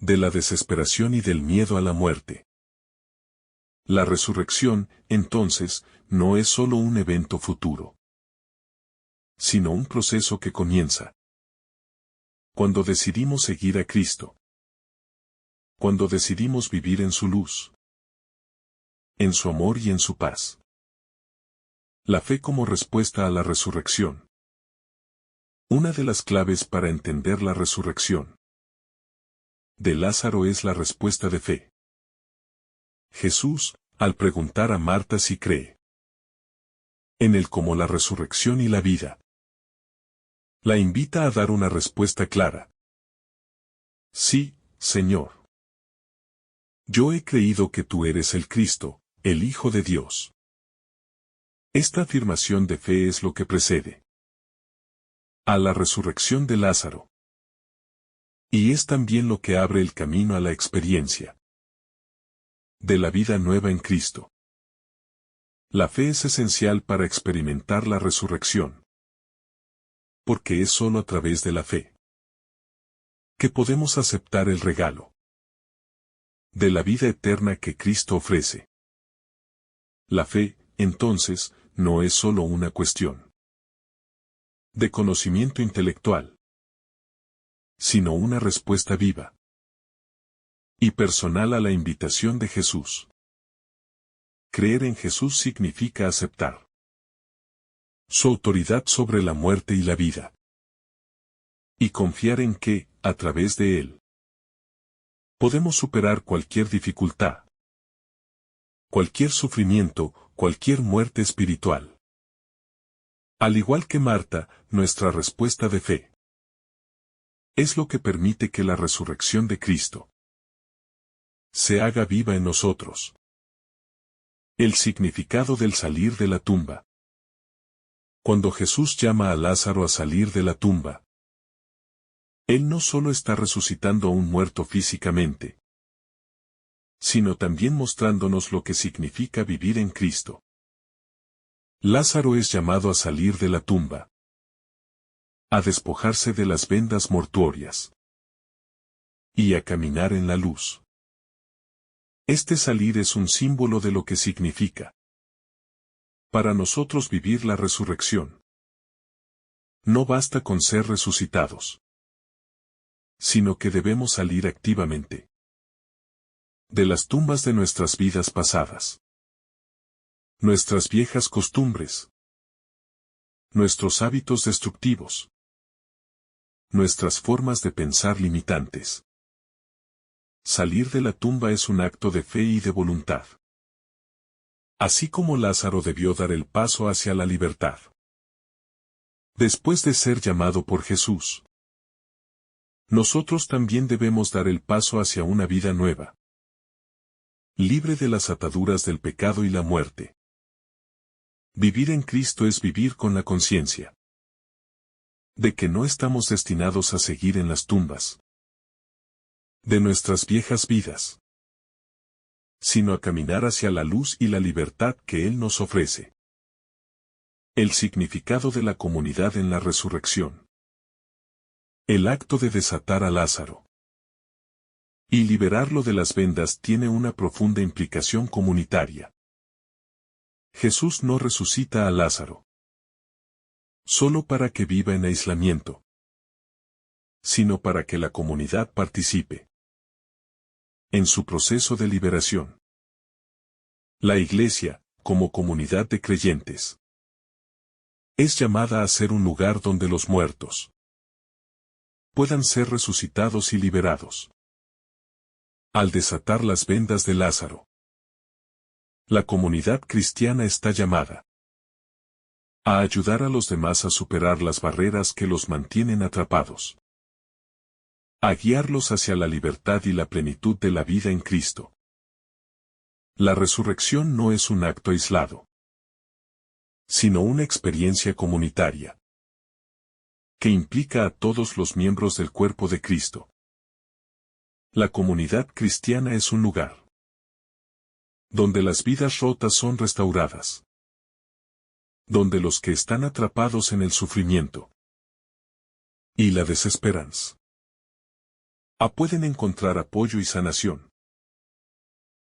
de la desesperación y del miedo a la muerte. La resurrección, entonces, no es solo un evento futuro, sino un proceso que comienza cuando decidimos seguir a Cristo, cuando decidimos vivir en su luz, en su amor y en su paz. La fe como respuesta a la resurrección. Una de las claves para entender la resurrección de Lázaro es la respuesta de fe. Jesús, al preguntar a Marta si cree en Él como la resurrección y la vida, la invita a dar una respuesta clara. Sí, Señor. Yo he creído que tú eres el Cristo, el Hijo de Dios. Esta afirmación de fe es lo que precede a la resurrección de Lázaro. Y es también lo que abre el camino a la experiencia de la vida nueva en Cristo. La fe es esencial para experimentar la resurrección, porque es solo a través de la fe que podemos aceptar el regalo de la vida eterna que Cristo ofrece. La fe, entonces, no es solo una cuestión de conocimiento intelectual, sino una respuesta viva y personal a la invitación de Jesús. Creer en Jesús significa aceptar su autoridad sobre la muerte y la vida, y confiar en que, a través de Él, podemos superar cualquier dificultad, cualquier sufrimiento, cualquier muerte espiritual. Al igual que Marta, nuestra respuesta de fe es lo que permite que la resurrección de Cristo se haga viva en nosotros. El significado del salir de la tumba. Cuando Jesús llama a Lázaro a salir de la tumba, Él no solo está resucitando a un muerto físicamente, sino también mostrándonos lo que significa vivir en Cristo. Lázaro es llamado a salir de la tumba, a despojarse de las vendas mortuorias y a caminar en la luz. Este salir es un símbolo de lo que significa para nosotros vivir la resurrección. No basta con ser resucitados. sino que debemos salir activamente de las tumbas de nuestras vidas pasadas, nuestras viejas costumbres, nuestros hábitos destructivos, nuestras formas de pensar limitantes. Salir de la tumba es un acto de fe y de voluntad. Así como Lázaro debió dar el paso hacia la libertad. Después de ser llamado por Jesús, nosotros también debemos dar el paso hacia una vida nueva, libre de las ataduras del pecado y la muerte. Vivir en Cristo es vivir con la conciencia de que no estamos destinados a seguir en las tumbas de nuestras viejas vidas, sino a caminar hacia la luz y la libertad que Él nos ofrece. El significado de la comunidad en la resurrección. El acto de desatar a Lázaro y liberarlo de las vendas tiene una profunda implicación comunitaria. Jesús no resucita a Lázaro solo para que viva en aislamiento, sino para que la comunidad participe en su proceso de liberación. La Iglesia, como comunidad de creyentes, es llamada a ser un lugar donde los muertos puedan ser resucitados y liberados. Al desatar las vendas de Lázaro, la comunidad cristiana está llamada a ayudar a los demás a superar las barreras que los mantienen atrapados, a guiarlos hacia la libertad y la plenitud de la vida en Cristo. La resurrección no es un acto aislado, sino una experiencia comunitaria que implica a todos los miembros del cuerpo de Cristo. La comunidad cristiana es un lugar donde las vidas rotas son restauradas, donde los que están atrapados en el sufrimiento y la desesperanza pueden encontrar apoyo y sanación,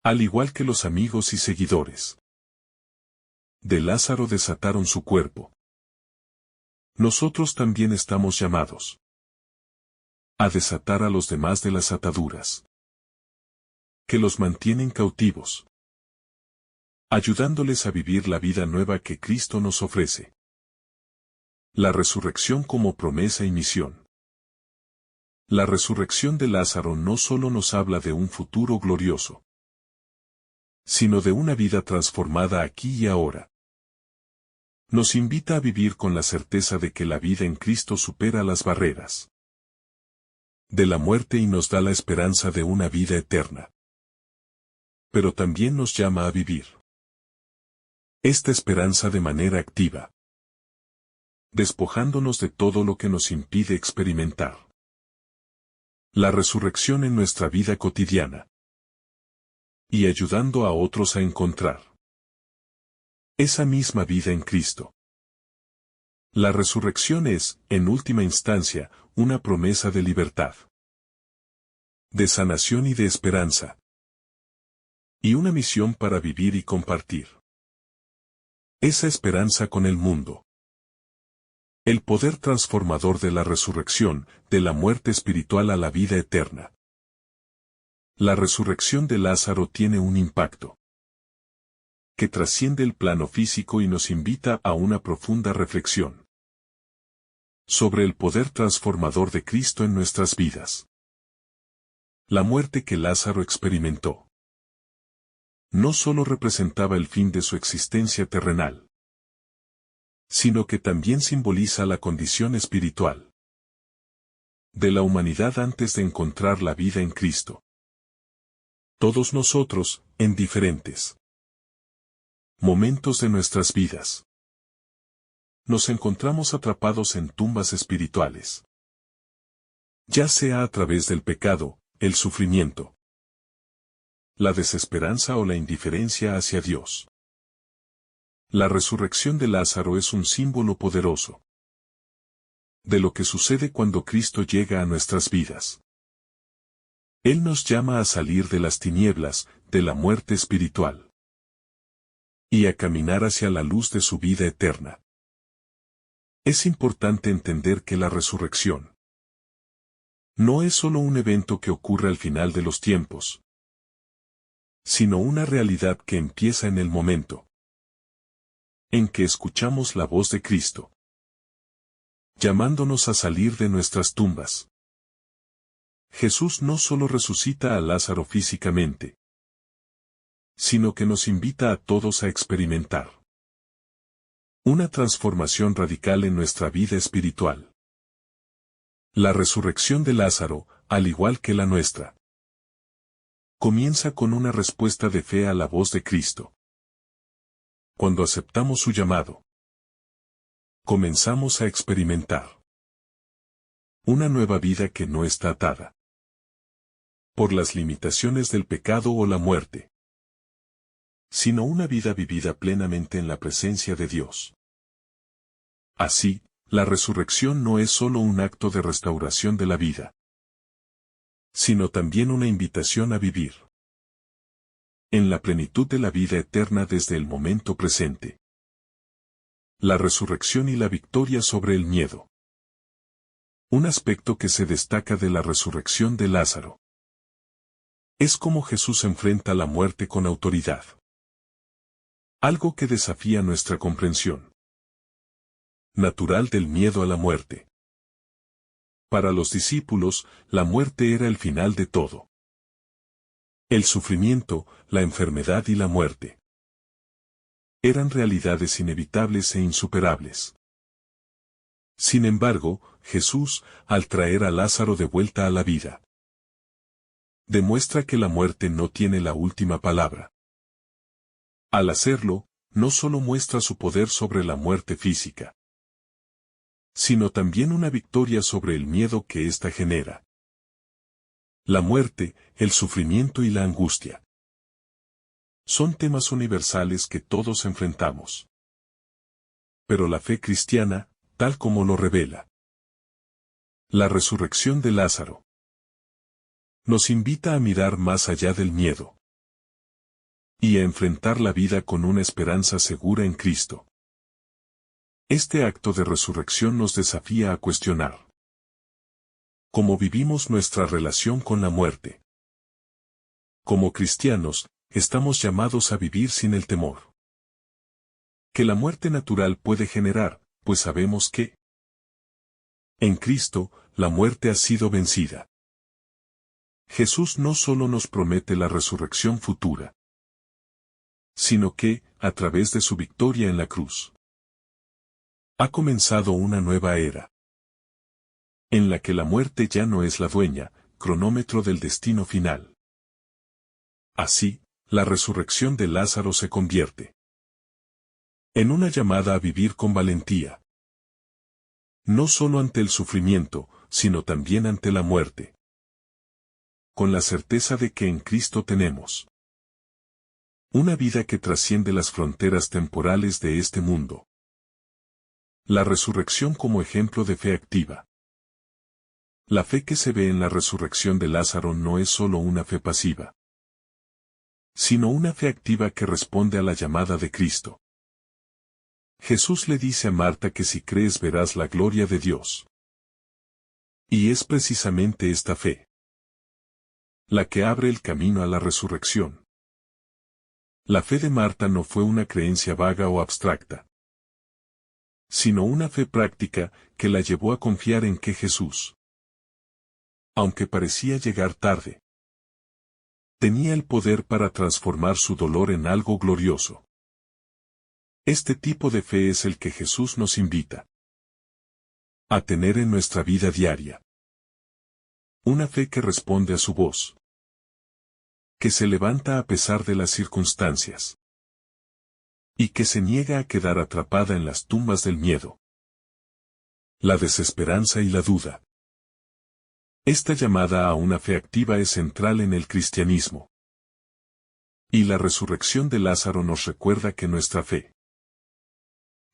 al igual que los amigos y seguidores de Lázaro desataron su cuerpo. Nosotros también estamos llamados a desatar a los demás de las ataduras que los mantienen cautivos, ayudándoles a vivir la vida nueva que Cristo nos ofrece. La resurrección como promesa y misión. La resurrección de Lázaro no solo nos habla de un futuro glorioso, sino de una vida transformada aquí y ahora. Nos invita a vivir con la certeza de que la vida en Cristo supera las barreras de la muerte y nos da la esperanza de una vida eterna. Pero también nos llama a vivir esta esperanza de manera activa, despojándonos de todo lo que nos impide experimentar la resurrección en nuestra vida cotidiana y ayudando a otros a encontrar esa misma vida en Cristo. La resurrección es, en última instancia, una promesa de libertad, de sanación y de esperanza, y una misión para vivir y compartir esa esperanza con el mundo. El poder transformador de la resurrección, de la muerte espiritual a la vida eterna. La resurrección de Lázaro tiene un impacto que trasciende el plano físico y nos invita a una profunda reflexión sobre el poder transformador de Cristo en nuestras vidas. La muerte que Lázaro experimentó no solo representaba el fin de su existencia terrenal, sino que también simboliza la condición espiritual de la humanidad antes de encontrar la vida en Cristo. Todos nosotros, en diferentes momentos de nuestras vidas, nos encontramos atrapados en tumbas espirituales, ya sea a través del pecado, el sufrimiento, la desesperanza o la indiferencia hacia Dios. La resurrección de Lázaro es un símbolo poderoso de lo que sucede cuando Cristo llega a nuestras vidas. Él nos llama a salir de las tinieblas, de la muerte espiritual, y a caminar hacia la luz de su vida eterna. Es importante entender que la resurrección No es solo un evento que ocurre al final de los tiempos, sino una realidad que empieza en el momento en que escuchamos la voz de Cristo, llamándonos a salir de nuestras tumbas. Jesús no solo resucita a Lázaro físicamente, sino que nos invita a todos a experimentar una transformación radical en nuestra vida espiritual. La resurrección de Lázaro, al igual que la nuestra, comienza con una respuesta de fe a la voz de Cristo. Cuando aceptamos su llamado, comenzamos a experimentar una nueva vida que no está atada por las limitaciones del pecado o la muerte, sino una vida vivida plenamente en la presencia de Dios. Así, la resurrección no es solo un acto de restauración de la vida, sino también una invitación a vivir en la plenitud de la vida eterna desde el momento presente. La resurrección y la victoria sobre el miedo. Un aspecto que se destaca de la resurrección de Lázaro es cómo Jesús enfrenta la muerte con autoridad. Algo que desafía nuestra comprensión natural del miedo a la muerte. Para los discípulos, la muerte era el final de todo. El sufrimiento, la enfermedad y la muerte eran realidades inevitables e insuperables. Sin embargo, Jesús, al traer a Lázaro de vuelta a la vida, demuestra que la muerte no tiene la última palabra. Al hacerlo, no solo muestra su poder sobre la muerte física, sino también una victoria sobre el miedo que ésta genera. La muerte, el sufrimiento y la angustia son temas universales que todos enfrentamos. Pero la fe cristiana, tal como lo revela la resurrección de Lázaro, nos invita a mirar más allá del miedo y a enfrentar la vida con una esperanza segura en Cristo. Este acto de resurrección nos desafía a cuestionar cómo vivimos nuestra relación con la muerte. Como cristianos, estamos llamados a vivir sin el temor que la muerte natural puede generar, pues sabemos que en Cristo, la muerte ha sido vencida. Jesús no solo nos promete la resurrección futura, sino que, a través de su victoria en la cruz, ha comenzado una nueva era, en la que la muerte ya no es la dueña, cronómetro del destino final. Así, la resurrección de Lázaro se convierte en una llamada a vivir con valentía, no solo ante el sufrimiento, sino también ante la muerte, con la certeza de que en Cristo tenemos una vida que trasciende las fronteras temporales de este mundo. La resurrección como ejemplo de fe activa. La fe que se ve en la resurrección de Lázaro no es solo una fe pasiva, sino una fe activa que responde a la llamada de Cristo. Jesús le dice a Marta que si crees verás la gloria de Dios. Y es precisamente esta fe la que abre el camino a la resurrección. La fe de Marta no fue una creencia vaga o abstracta, sino una fe práctica que la llevó a confiar en que Jesús, aunque parecía llegar tarde, tenía el poder para transformar su dolor en algo glorioso. Este tipo de fe es el que Jesús nos invita a tener en nuestra vida diaria. Una fe que responde a su voz, que se levanta a pesar de las circunstancias, y que se niega a quedar atrapada en las tumbas del miedo, la desesperanza y la duda. Esta llamada a una fe activa es central en el cristianismo. Y la resurrección de Lázaro nos recuerda que nuestra fe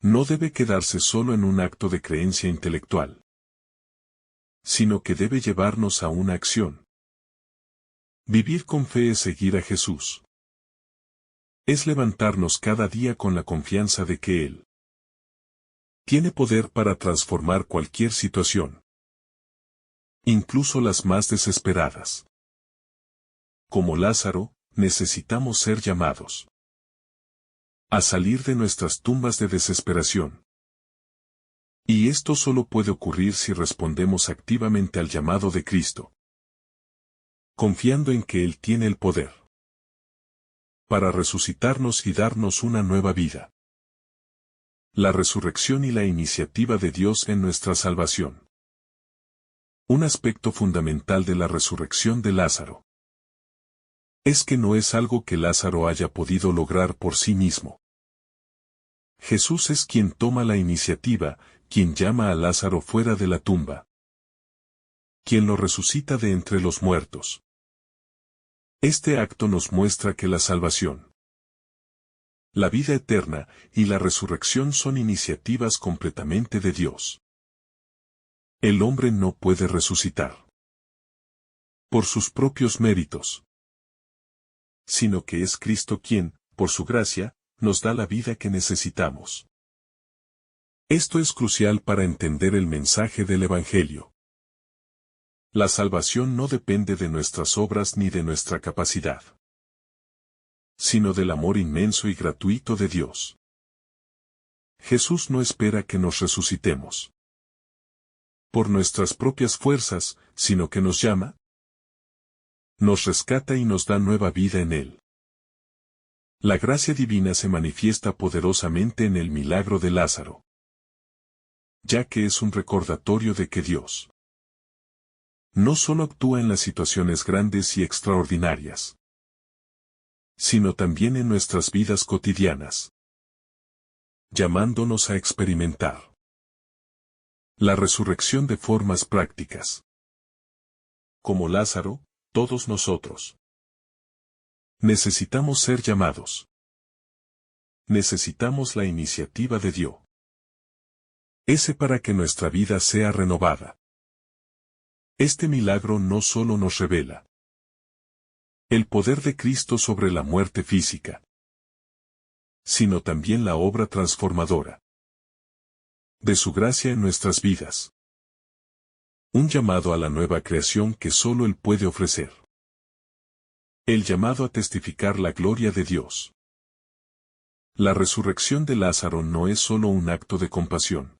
no debe quedarse solo en un acto de creencia intelectual, sino que debe llevarnos a una acción. Vivir con fe es seguir a Jesús. Es levantarnos cada día con la confianza de que Él tiene poder para transformar cualquier situación. incluso las más desesperadas. Como Lázaro, necesitamos ser llamados a salir de nuestras tumbas de desesperación. Y esto solo puede ocurrir si respondemos activamente al llamado de Cristo, confiando en que Él tiene el poder para resucitarnos y darnos una nueva vida. La resurrección y la iniciativa de Dios en nuestra salvación. Un aspecto fundamental de la resurrección de Lázaro es que no es algo que Lázaro haya podido lograr por sí mismo. Jesús es quien toma la iniciativa, quien llama a Lázaro fuera de la tumba, quien lo resucita de entre los muertos. Este acto nos muestra que la salvación, la vida eterna y la resurrección son iniciativas completamente de Dios. El hombre no puede resucitar por sus propios méritos, sino que es Cristo quien, por su gracia, nos da la vida que necesitamos. Esto es crucial para entender el mensaje del Evangelio. La salvación no depende de nuestras obras ni de nuestra capacidad, sino del amor inmenso y gratuito de Dios. Jesús no espera que nos resucitemos por nuestras propias fuerzas, sino que nos llama, nos rescata y nos da nueva vida en Él. La gracia divina se manifiesta poderosamente en el milagro de Lázaro, ya que es un recordatorio de que Dios no solo actúa en las situaciones grandes y extraordinarias, sino también en nuestras vidas cotidianas, llamándonos a experimentar la resurrección de formas prácticas. Como Lázaro, todos nosotros necesitamos ser llamados. Necesitamos la iniciativa de Dios. Ese para que nuestra vida sea renovada. Este milagro no solo nos revela el poder de Cristo sobre la muerte física, sino también la obra transformadora de su gracia en nuestras vidas. Un llamado a la nueva creación que solo Él puede ofrecer. El llamado a testificar la gloria de Dios. La resurrección de Lázaro no es solo un acto de compasión,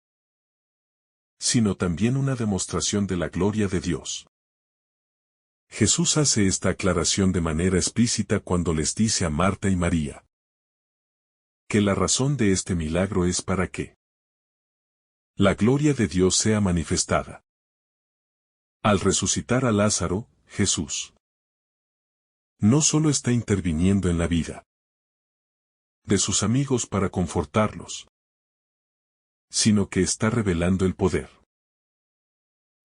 sino también una demostración de la gloria de Dios. Jesús hace esta aclaración de manera explícita cuando les dice a Marta y María que la razón de este milagro es para que la gloria de Dios sea manifestada. Al resucitar a Lázaro, Jesús no solo está interviniendo en la vida de sus amigos para confortarlos, sino que está revelando el poder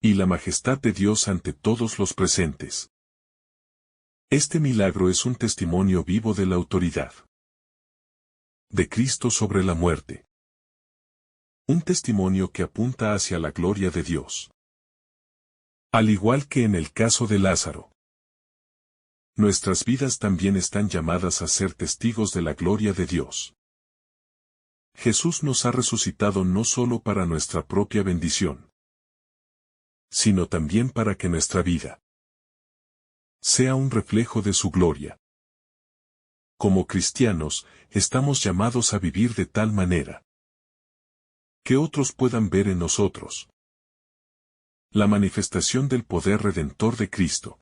y la majestad de Dios ante todos los presentes. Este milagro es un testimonio vivo de la autoridad de Cristo sobre la muerte. Un testimonio que apunta hacia la gloria de Dios. Al igual que en el caso de Lázaro, nuestras vidas también están llamadas a ser testigos de la gloria de Dios. Jesús nos ha resucitado no solo para nuestra propia bendición, sino también para que nuestra vida sea un reflejo de su gloria. Como cristianos, estamos llamados a vivir de tal manera que otros puedan ver en nosotros la manifestación del poder redentor de Cristo.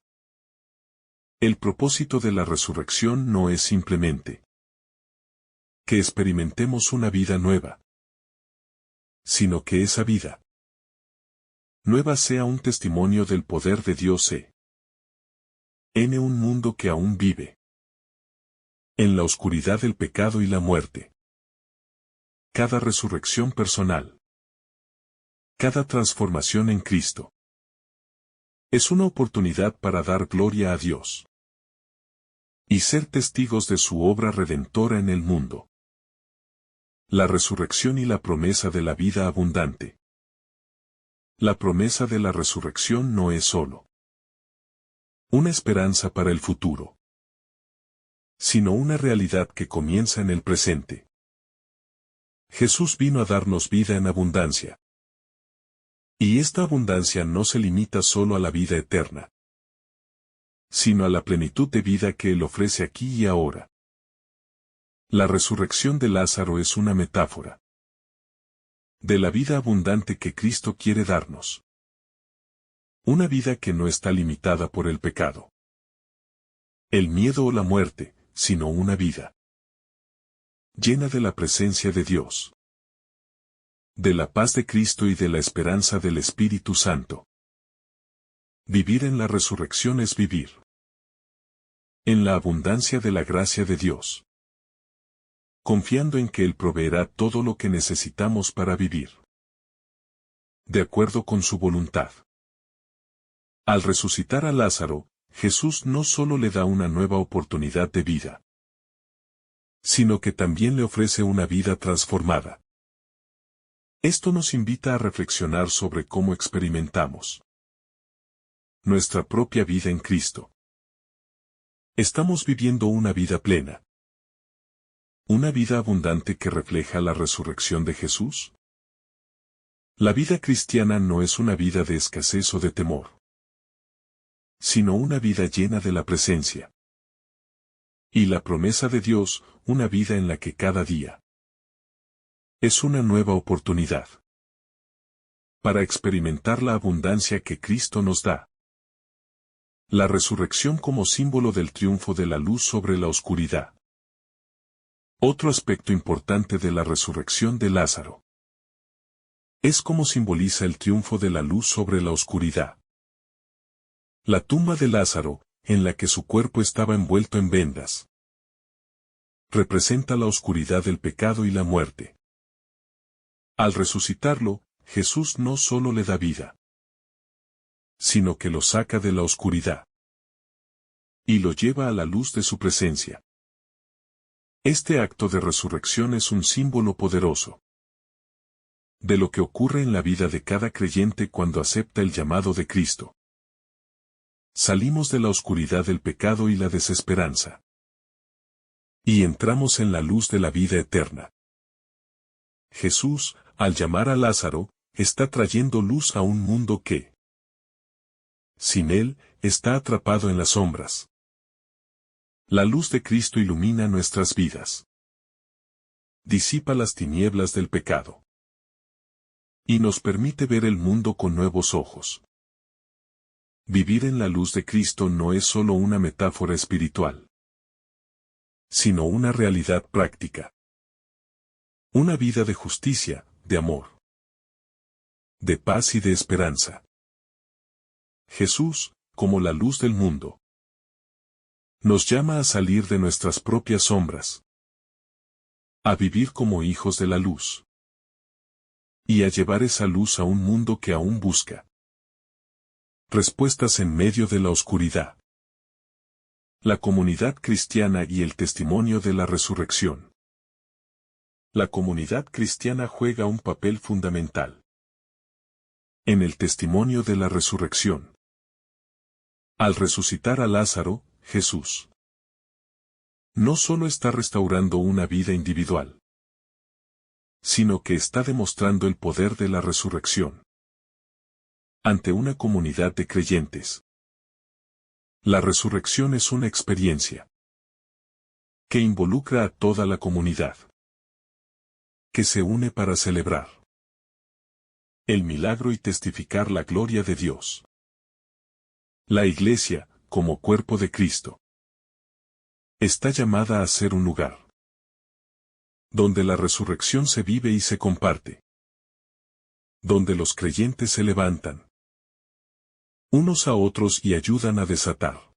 El propósito de la resurrección no es simplemente que experimentemos una vida nueva, sino que esa vida nueva sea un testimonio del poder de Dios en un mundo que aún vive en la oscuridad del pecado y la muerte. Cada resurrección personal, cada transformación en Cristo, es una oportunidad para dar gloria a Dios y ser testigos de su obra redentora en el mundo. La resurrección y la promesa de la vida abundante. La promesa de la resurrección no es solo una esperanza para el futuro, sino una realidad que comienza en el presente. Jesús vino a darnos vida en abundancia. Y esta abundancia no se limita solo a la vida eterna, sino a la plenitud de vida que Él ofrece aquí y ahora. La resurrección de Lázaro es una metáfora de la vida abundante que Cristo quiere darnos. Una vida que no está limitada por el pecado, el miedo o la muerte, sino una vida llena de la presencia de Dios, de la paz de Cristo y de la esperanza del Espíritu Santo. Vivir en la resurrección es vivir en la abundancia de la gracia de Dios, confiando en que Él proveerá todo lo que necesitamos para vivir de acuerdo con su voluntad. Al resucitar a Lázaro, Jesús no solo le da una nueva oportunidad de vida, sino que también le ofrece una vida transformada. Esto nos invita a reflexionar sobre cómo experimentamos nuestra propia vida en Cristo. ¿Estamos viviendo una vida plena? ¿Una vida abundante que refleja la resurrección de Jesús? La vida cristiana no es una vida de escasez o de temor, sino una vida llena de la presencia y la promesa de Dios, una vida en la que cada día es una nueva oportunidad para experimentar la abundancia que Cristo nos da. La resurrección como símbolo del triunfo de la luz sobre la oscuridad. Otro aspecto importante de la resurrección de Lázaro es cómo simboliza el triunfo de la luz sobre la oscuridad. La tumba de Lázaro, en la que su cuerpo estaba envuelto en vendas, representa la oscuridad del pecado y la muerte. Al resucitarlo, Jesús no solo le da vida, sino que lo saca de la oscuridad y lo lleva a la luz de su presencia. Este acto de resurrección es un símbolo poderoso de lo que ocurre en la vida de cada creyente cuando acepta el llamado de Cristo. Salimos de la oscuridad del pecado y la desesperanza, y entramos en la luz de la vida eterna. Jesús, al llamar a Lázaro, está trayendo luz a un mundo que, sin Él, está atrapado en las sombras. La luz de Cristo ilumina nuestras vidas, disipa las tinieblas del pecado y nos permite ver el mundo con nuevos ojos. Vivir en la luz de Cristo no es solo una metáfora espiritual, sino una realidad práctica. Una vida de justicia, de amor, de paz y de esperanza. Jesús, como la luz del mundo, nos llama a salir de nuestras propias sombras, a vivir como hijos de la luz, y a llevar esa luz a un mundo que aún busca respuestas en medio de la oscuridad. La comunidad cristiana y el testimonio de la resurrección. La comunidad cristiana juega un papel fundamental en el testimonio de la resurrección. Al resucitar a Lázaro, Jesús no solo está restaurando una vida individual, sino que está demostrando el poder de la resurrección ante una comunidad de creyentes. La resurrección es una experiencia que involucra a toda la comunidad, que se une para celebrar el milagro y testificar la gloria de Dios. La Iglesia, como cuerpo de Cristo, está llamada a ser un lugar donde la resurrección se vive y se comparte, donde los creyentes se levantan unos a otros y ayudan a desatar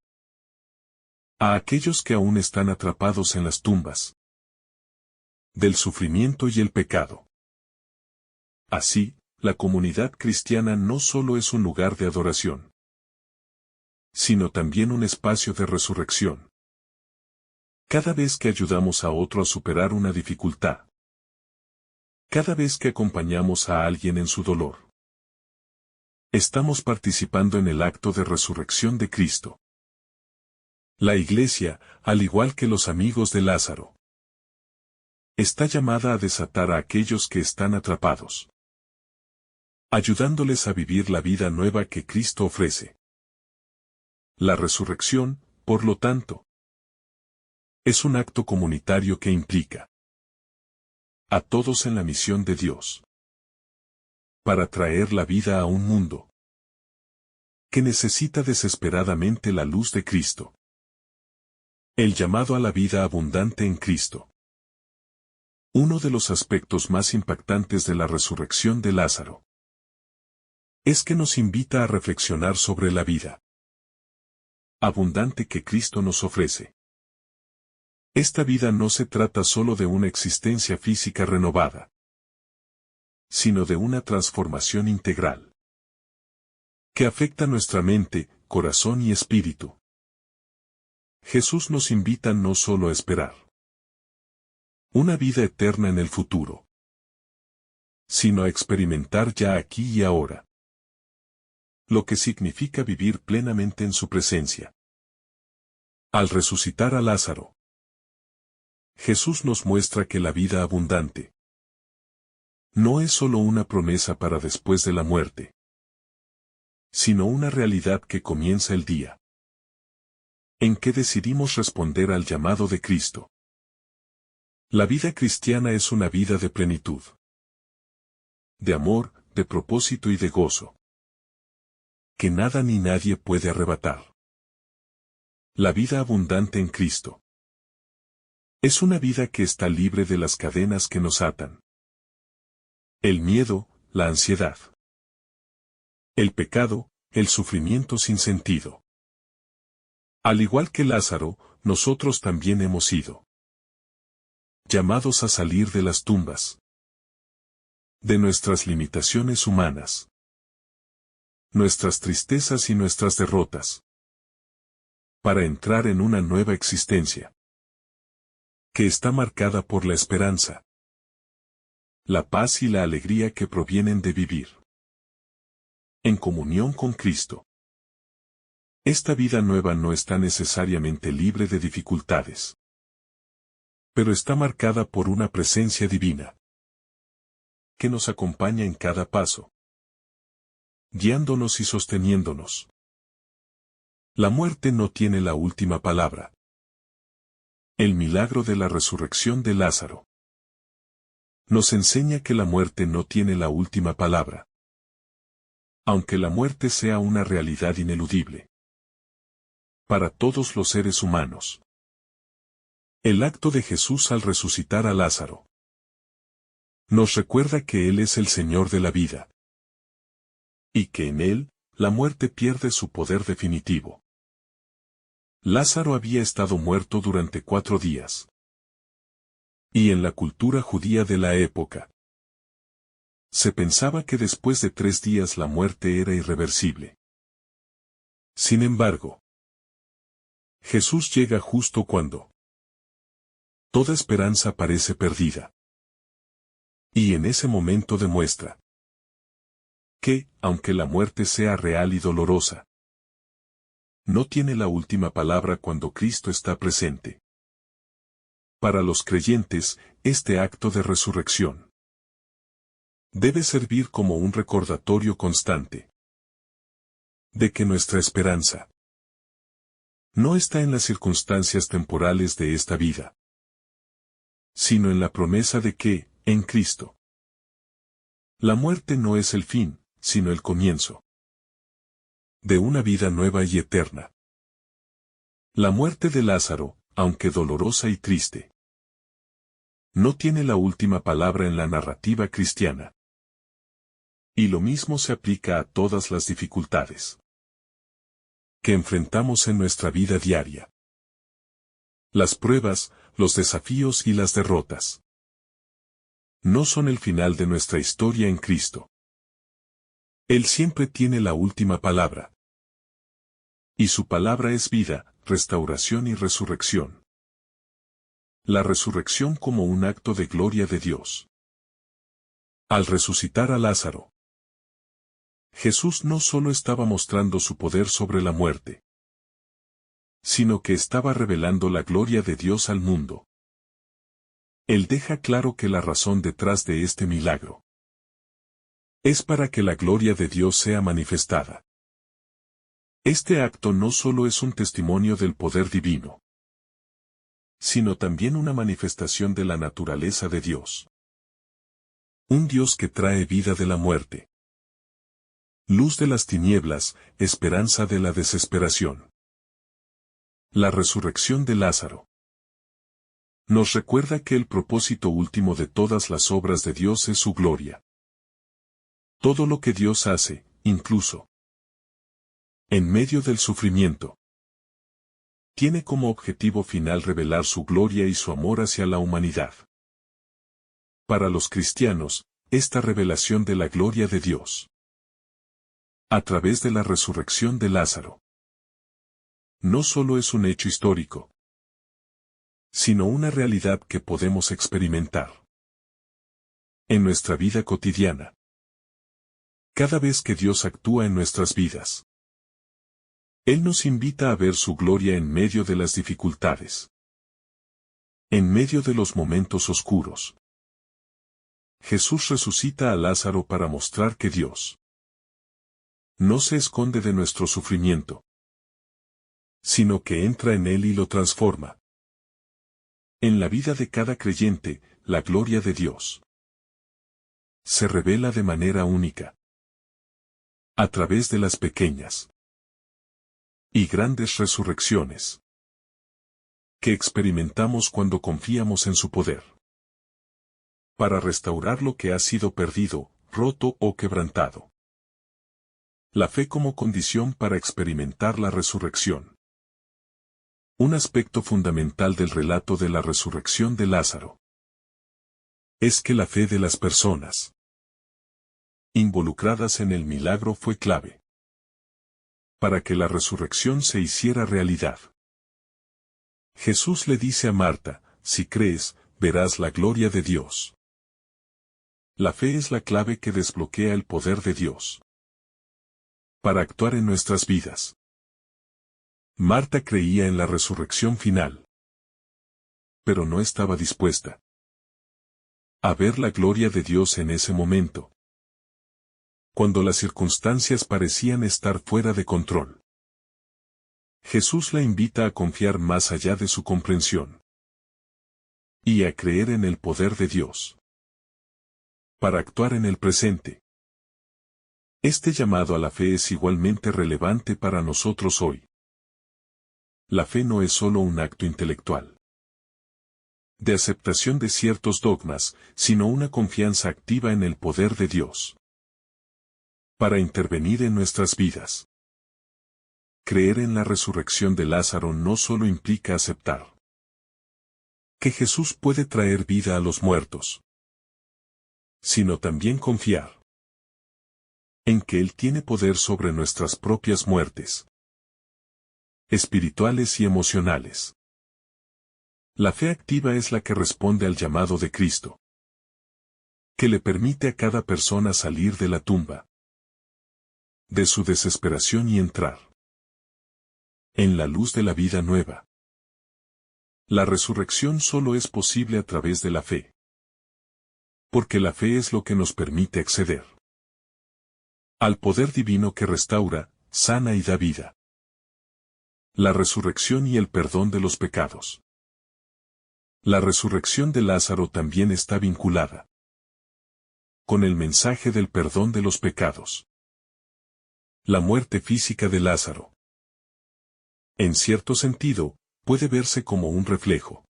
a aquellos que aún están atrapados en las tumbas del sufrimiento y el pecado. Así, la comunidad cristiana no solo es un lugar de adoración, sino también un espacio de resurrección. Cada vez que ayudamos a otro a superar una dificultad, cada vez que acompañamos a alguien en su dolor, estamos participando en el acto de resurrección de Cristo. La Iglesia, al igual que los amigos de Lázaro, está llamada a desatar a aquellos que están atrapados ayudándoles a vivir la vida nueva que Cristo ofrece. La resurrección, por lo tanto, es un acto comunitario que implica a todos en la misión de Dios para traer la vida a un mundo que necesita desesperadamente la luz de Cristo. El llamado a la vida abundante en Cristo. Uno de los aspectos más impactantes de la resurrección de Lázaro es que nos invita a reflexionar sobre la vida abundante que Cristo nos ofrece. Esta vida no se trata solo de una existencia física renovada, sino de una transformación integral que afecta nuestra mente, corazón y espíritu. Jesús nos invita no solo a esperar una vida eterna en el futuro, sino a experimentar ya aquí y ahora lo que significa vivir plenamente en su presencia. Al resucitar a Lázaro, Jesús nos muestra que la vida abundante no es solo una promesa para después de la muerte, sino una realidad que comienza el día en que decidimos responder al llamado de Cristo. La vida cristiana es una vida de plenitud, de amor, de propósito y de gozo, que nada ni nadie puede arrebatar. La vida abundante en Cristo es una vida que está libre de las cadenas que nos atan. El miedo, la ansiedad, el pecado, el sufrimiento sin sentido. Al igual que Lázaro, nosotros también hemos sido llamados a salir de las tumbas, de nuestras limitaciones humanas, nuestras tristezas y nuestras derrotas, para entrar en una nueva existencia que está marcada por la esperanza, la paz y la alegría que provienen de vivir en comunión con Cristo. Esta vida nueva no está necesariamente libre de dificultades, pero está marcada por una presencia divina que nos acompaña en cada paso, guiándonos y sosteniéndonos. La muerte no tiene la última palabra. El milagro de la resurrección de Lázaro nos enseña que la muerte no tiene la última palabra, aunque la muerte sea una realidad ineludible para todos los seres humanos. El acto de Jesús al resucitar a Lázaro nos recuerda que Él es el Señor de la vida, y que en Él, la muerte pierde su poder definitivo. Lázaro había estado muerto durante 4 días. Y en la cultura judía de la época, se pensaba que después de 3 días la muerte era irreversible. Sin embargo, Jesús llega justo cuando toda esperanza parece perdida. Y en ese momento demuestra que, aunque la muerte sea real y dolorosa, no tiene la última palabra cuando Cristo está presente. Para los creyentes, este acto de resurrección debe servir como un recordatorio constante de que nuestra esperanza no está en las circunstancias temporales de esta vida, sino en la promesa de que, en Cristo, la muerte no es el fin, sino el comienzo de una vida nueva y eterna. La muerte de Lázaro, aunque dolorosa y triste, no tiene la última palabra en la narrativa cristiana. Y lo mismo se aplica a todas las dificultades que enfrentamos en nuestra vida diaria. Las pruebas, los desafíos y las derrotas no son el final de nuestra historia en Cristo. Él siempre tiene la última palabra. Y su palabra es vida, restauración y resurrección. La resurrección como un acto de gloria de Dios. Al resucitar a Lázaro, Jesús no solo estaba mostrando su poder sobre la muerte, sino que estaba revelando la gloria de Dios al mundo. Él deja claro que la razón detrás de este milagro Es para que la gloria de Dios sea manifestada. Este acto no solo es un testimonio del poder divino, sino también una manifestación de la naturaleza de Dios. Un Dios que trae vida de la muerte, luz de las tinieblas, esperanza de la desesperación. La resurrección de Lázaro nos recuerda que el propósito último de todas las obras de Dios es su gloria. Todo lo que Dios hace, incluso en medio del sufrimiento, tiene como objetivo final revelar su gloria y su amor hacia la humanidad. Para los cristianos, esta revelación de la gloria de Dios, a través de la resurrección de Lázaro, no solo es un hecho histórico, sino una realidad que podemos experimentar en nuestra vida cotidiana. Cada vez que Dios actúa en nuestras vidas, Él nos invita a ver su gloria en medio de las dificultades, en medio de los momentos oscuros. Jesús resucita a Lázaro para mostrar que Dios no se esconde de nuestro sufrimiento, sino que entra en él y lo transforma. En la vida de cada creyente, la gloria de Dios se revela de manera única, a través de las pequeñas y grandes resurrecciones que experimentamos cuando confiamos en su poder, para restaurar lo que ha sido perdido, roto o quebrantado. La fe como condición para experimentar la resurrección. Un aspecto fundamental del relato de la resurrección de Lázaro es que la fe de las personas involucradas en el milagro fue clave para que la resurrección se hiciera realidad. Jesús le dice a Marta, si crees, verás la gloria de Dios. La fe es la clave que desbloquea el poder de Dios para actuar en nuestras vidas. Marta creía en la resurrección final, pero no estaba dispuesta a ver la gloria de Dios en ese momento, cuando las circunstancias parecían estar fuera de control. Jesús la invita a confiar más allá de su comprensión y a creer en el poder de Dios para actuar en el presente. Este llamado a la fe es igualmente relevante para nosotros hoy. La fe no es solo un acto intelectual de aceptación de ciertos dogmas, sino una confianza activa en el poder de Dios para intervenir en nuestras vidas. Creer en la resurrección de Lázaro no solo implica aceptar que Jesús puede traer vida a los muertos, sino también confiar en que Él tiene poder sobre nuestras propias muertes espirituales y emocionales. La fe activa es la que responde al llamado de Cristo, que le permite a cada persona salir de la tumba, de su desesperación y entrar en la luz de la vida nueva. La resurrección solo es posible a través de la fe, porque la fe es lo que nos permite acceder al poder divino que restaura, sana y da vida. La resurrección y el perdón de los pecados. La resurrección de Lázaro también está vinculada con el mensaje del perdón de los pecados. La muerte física de Lázaro, en cierto sentido, puede verse como un reflejo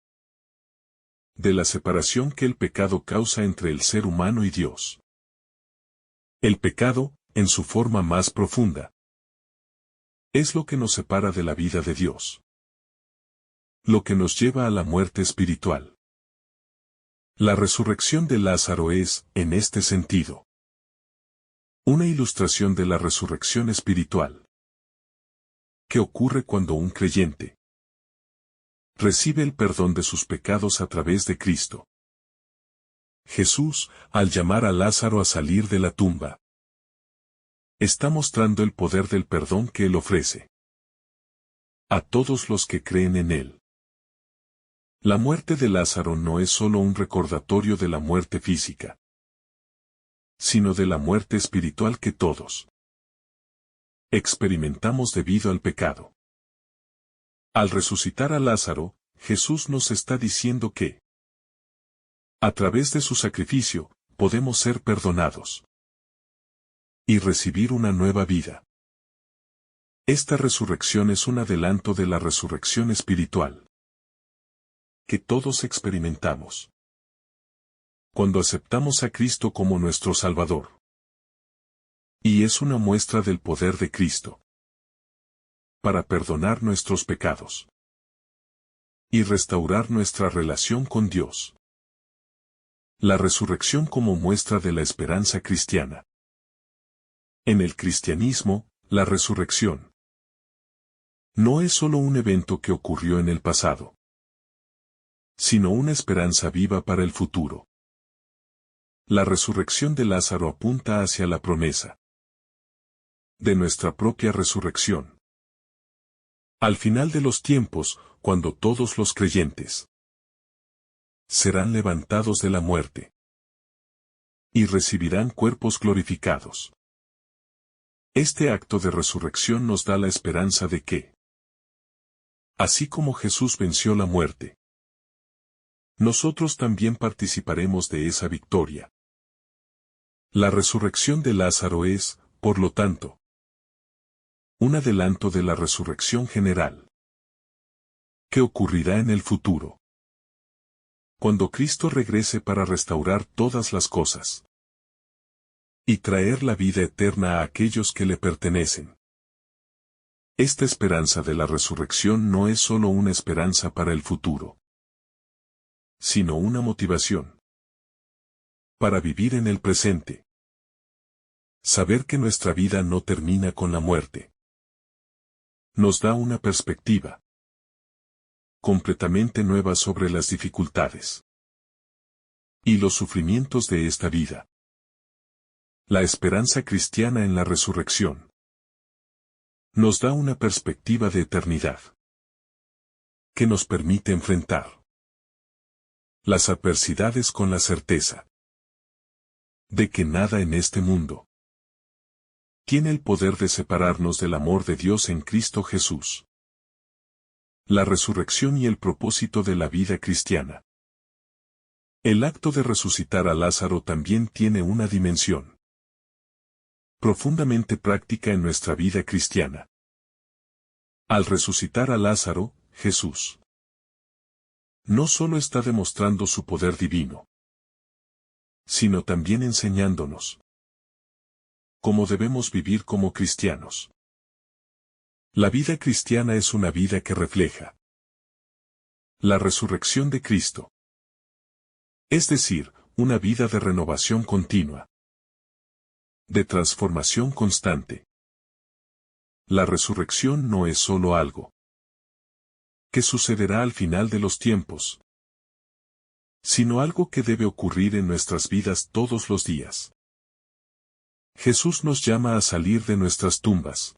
de la separación que el pecado causa entre el ser humano y Dios. El pecado, en su forma más profunda, es lo que nos separa de la vida de Dios, lo que nos lleva a la muerte espiritual. La resurrección de Lázaro es, en este sentido, una ilustración de la resurrección espiritual que ocurre cuando un creyente recibe el perdón de sus pecados a través de Cristo. Jesús, al llamar a Lázaro a salir de la tumba, está mostrando el poder del perdón que Él ofrece a todos los que creen en Él. La muerte de Lázaro no es solo un recordatorio de la muerte física, sino de la muerte espiritual que todos experimentamos debido al pecado. Al resucitar a Lázaro, Jesús nos está diciendo que, a través de su sacrificio, podemos ser perdonados y recibir una nueva vida. Esta resurrección es un adelanto de la resurrección espiritual que todos experimentamos cuando aceptamos a Cristo como nuestro Salvador. Y es una muestra del poder de Cristo para perdonar nuestros pecados y restaurar nuestra relación con Dios. La resurrección como muestra de la esperanza cristiana. En el cristianismo, la resurrección no es solo un evento que ocurrió en el pasado, sino una esperanza viva para el futuro. La resurrección de Lázaro apunta hacia la promesa de nuestra propia resurrección. Al final de los tiempos, cuando todos los creyentes serán levantados de la muerte y recibirán cuerpos glorificados. Este acto de resurrección nos da la esperanza de que, así como Jesús venció la muerte, nosotros también participaremos de esa victoria. La resurrección de Lázaro es, por lo tanto, un adelanto de la resurrección general que ocurrirá en el futuro, cuando Cristo regrese para restaurar todas las cosas y traer la vida eterna a aquellos que le pertenecen. Esta esperanza de la resurrección no es solo una esperanza para el futuro, sino una motivación para vivir en el presente. Saber que nuestra vida no termina con la muerte nos da una perspectiva completamente nueva sobre las dificultades y los sufrimientos de esta vida. La esperanza cristiana en la resurrección nos da una perspectiva de eternidad que nos permite enfrentar las adversidades con la certeza de que nada en este mundo tiene el poder de separarnos del amor de Dios en Cristo Jesús. La resurrección y el propósito de la vida cristiana. El acto de resucitar a Lázaro también tiene una dimensión profundamente práctica en nuestra vida cristiana. Al resucitar a Lázaro, Jesús no solo está demostrando su poder divino, sino también enseñándonos cómo debemos vivir como cristianos. La vida cristiana es una vida que refleja la resurrección de Cristo. Es decir, una vida de renovación continua, de transformación constante. La resurrección no es solo algo que sucederá al final de los tiempos, sino algo que debe ocurrir en nuestras vidas todos los días. Jesús nos llama a salir de nuestras tumbas,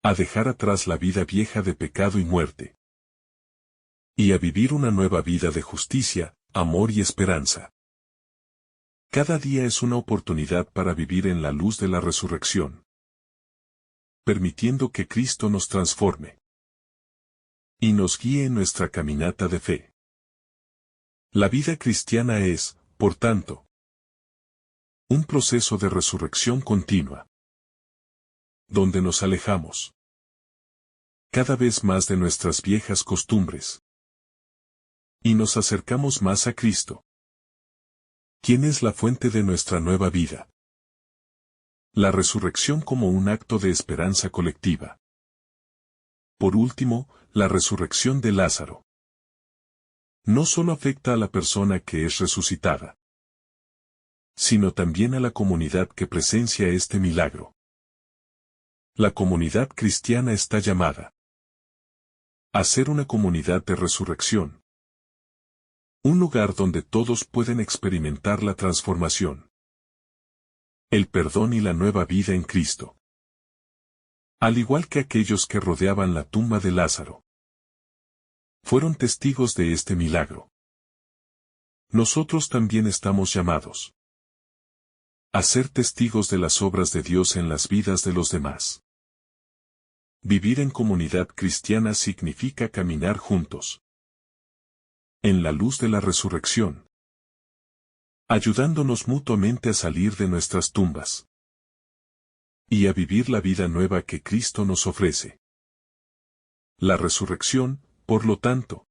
a dejar atrás la vida vieja de pecado y muerte, y a vivir una nueva vida de justicia, amor y esperanza. Cada día es una oportunidad para vivir en la luz de la resurrección, permitiendo que Cristo nos transforme y nos guíe en nuestra caminata de fe. La vida cristiana es, por tanto, un proceso de resurrección continua, donde nos alejamos cada vez más de nuestras viejas costumbres y nos acercamos más a Cristo, quien es la fuente de nuestra nueva vida. La resurrección como un acto de esperanza colectiva. Por último, la resurrección de Lázaro no solo afecta a la persona que es resucitada, sino también a la comunidad que presencia este milagro. La comunidad cristiana está llamada a ser una comunidad de resurrección, un lugar donde todos pueden experimentar la transformación, el perdón y la nueva vida en Cristo. Al igual que aquellos que rodeaban la tumba de Lázaro, fueron testigos de este milagro. Nosotros también estamos llamados A ser testigos de las obras de Dios en las vidas de los demás. Vivir en comunidad cristiana significa caminar juntos. En la luz de la resurrección. Ayudándonos mutuamente a salir de nuestras tumbas. Y a vivir la vida nueva que Cristo nos ofrece. La resurrección, por lo tanto,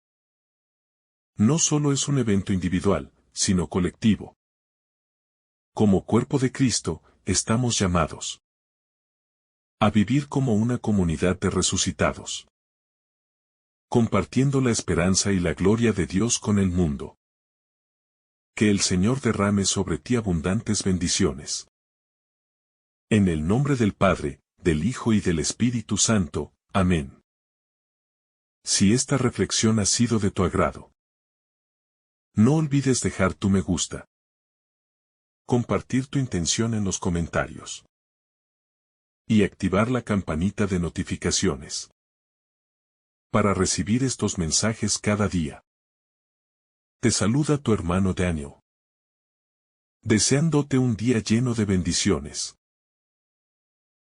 no solo es un evento individual, sino colectivo. Como cuerpo de Cristo, estamos llamados a vivir como una comunidad de resucitados, compartiendo la esperanza y la gloria de Dios con el mundo. Que el Señor derrame sobre ti abundantes bendiciones. En el nombre del Padre, del Hijo y del Espíritu Santo. Amén. Si esta reflexión ha sido de tu agrado, no olvides dejar tu me gusta, compartir tu intención en los comentarios y activar la campanita de notificaciones para recibir estos mensajes cada día. Te saluda tu hermano Daniel, deseándote un día lleno de bendiciones.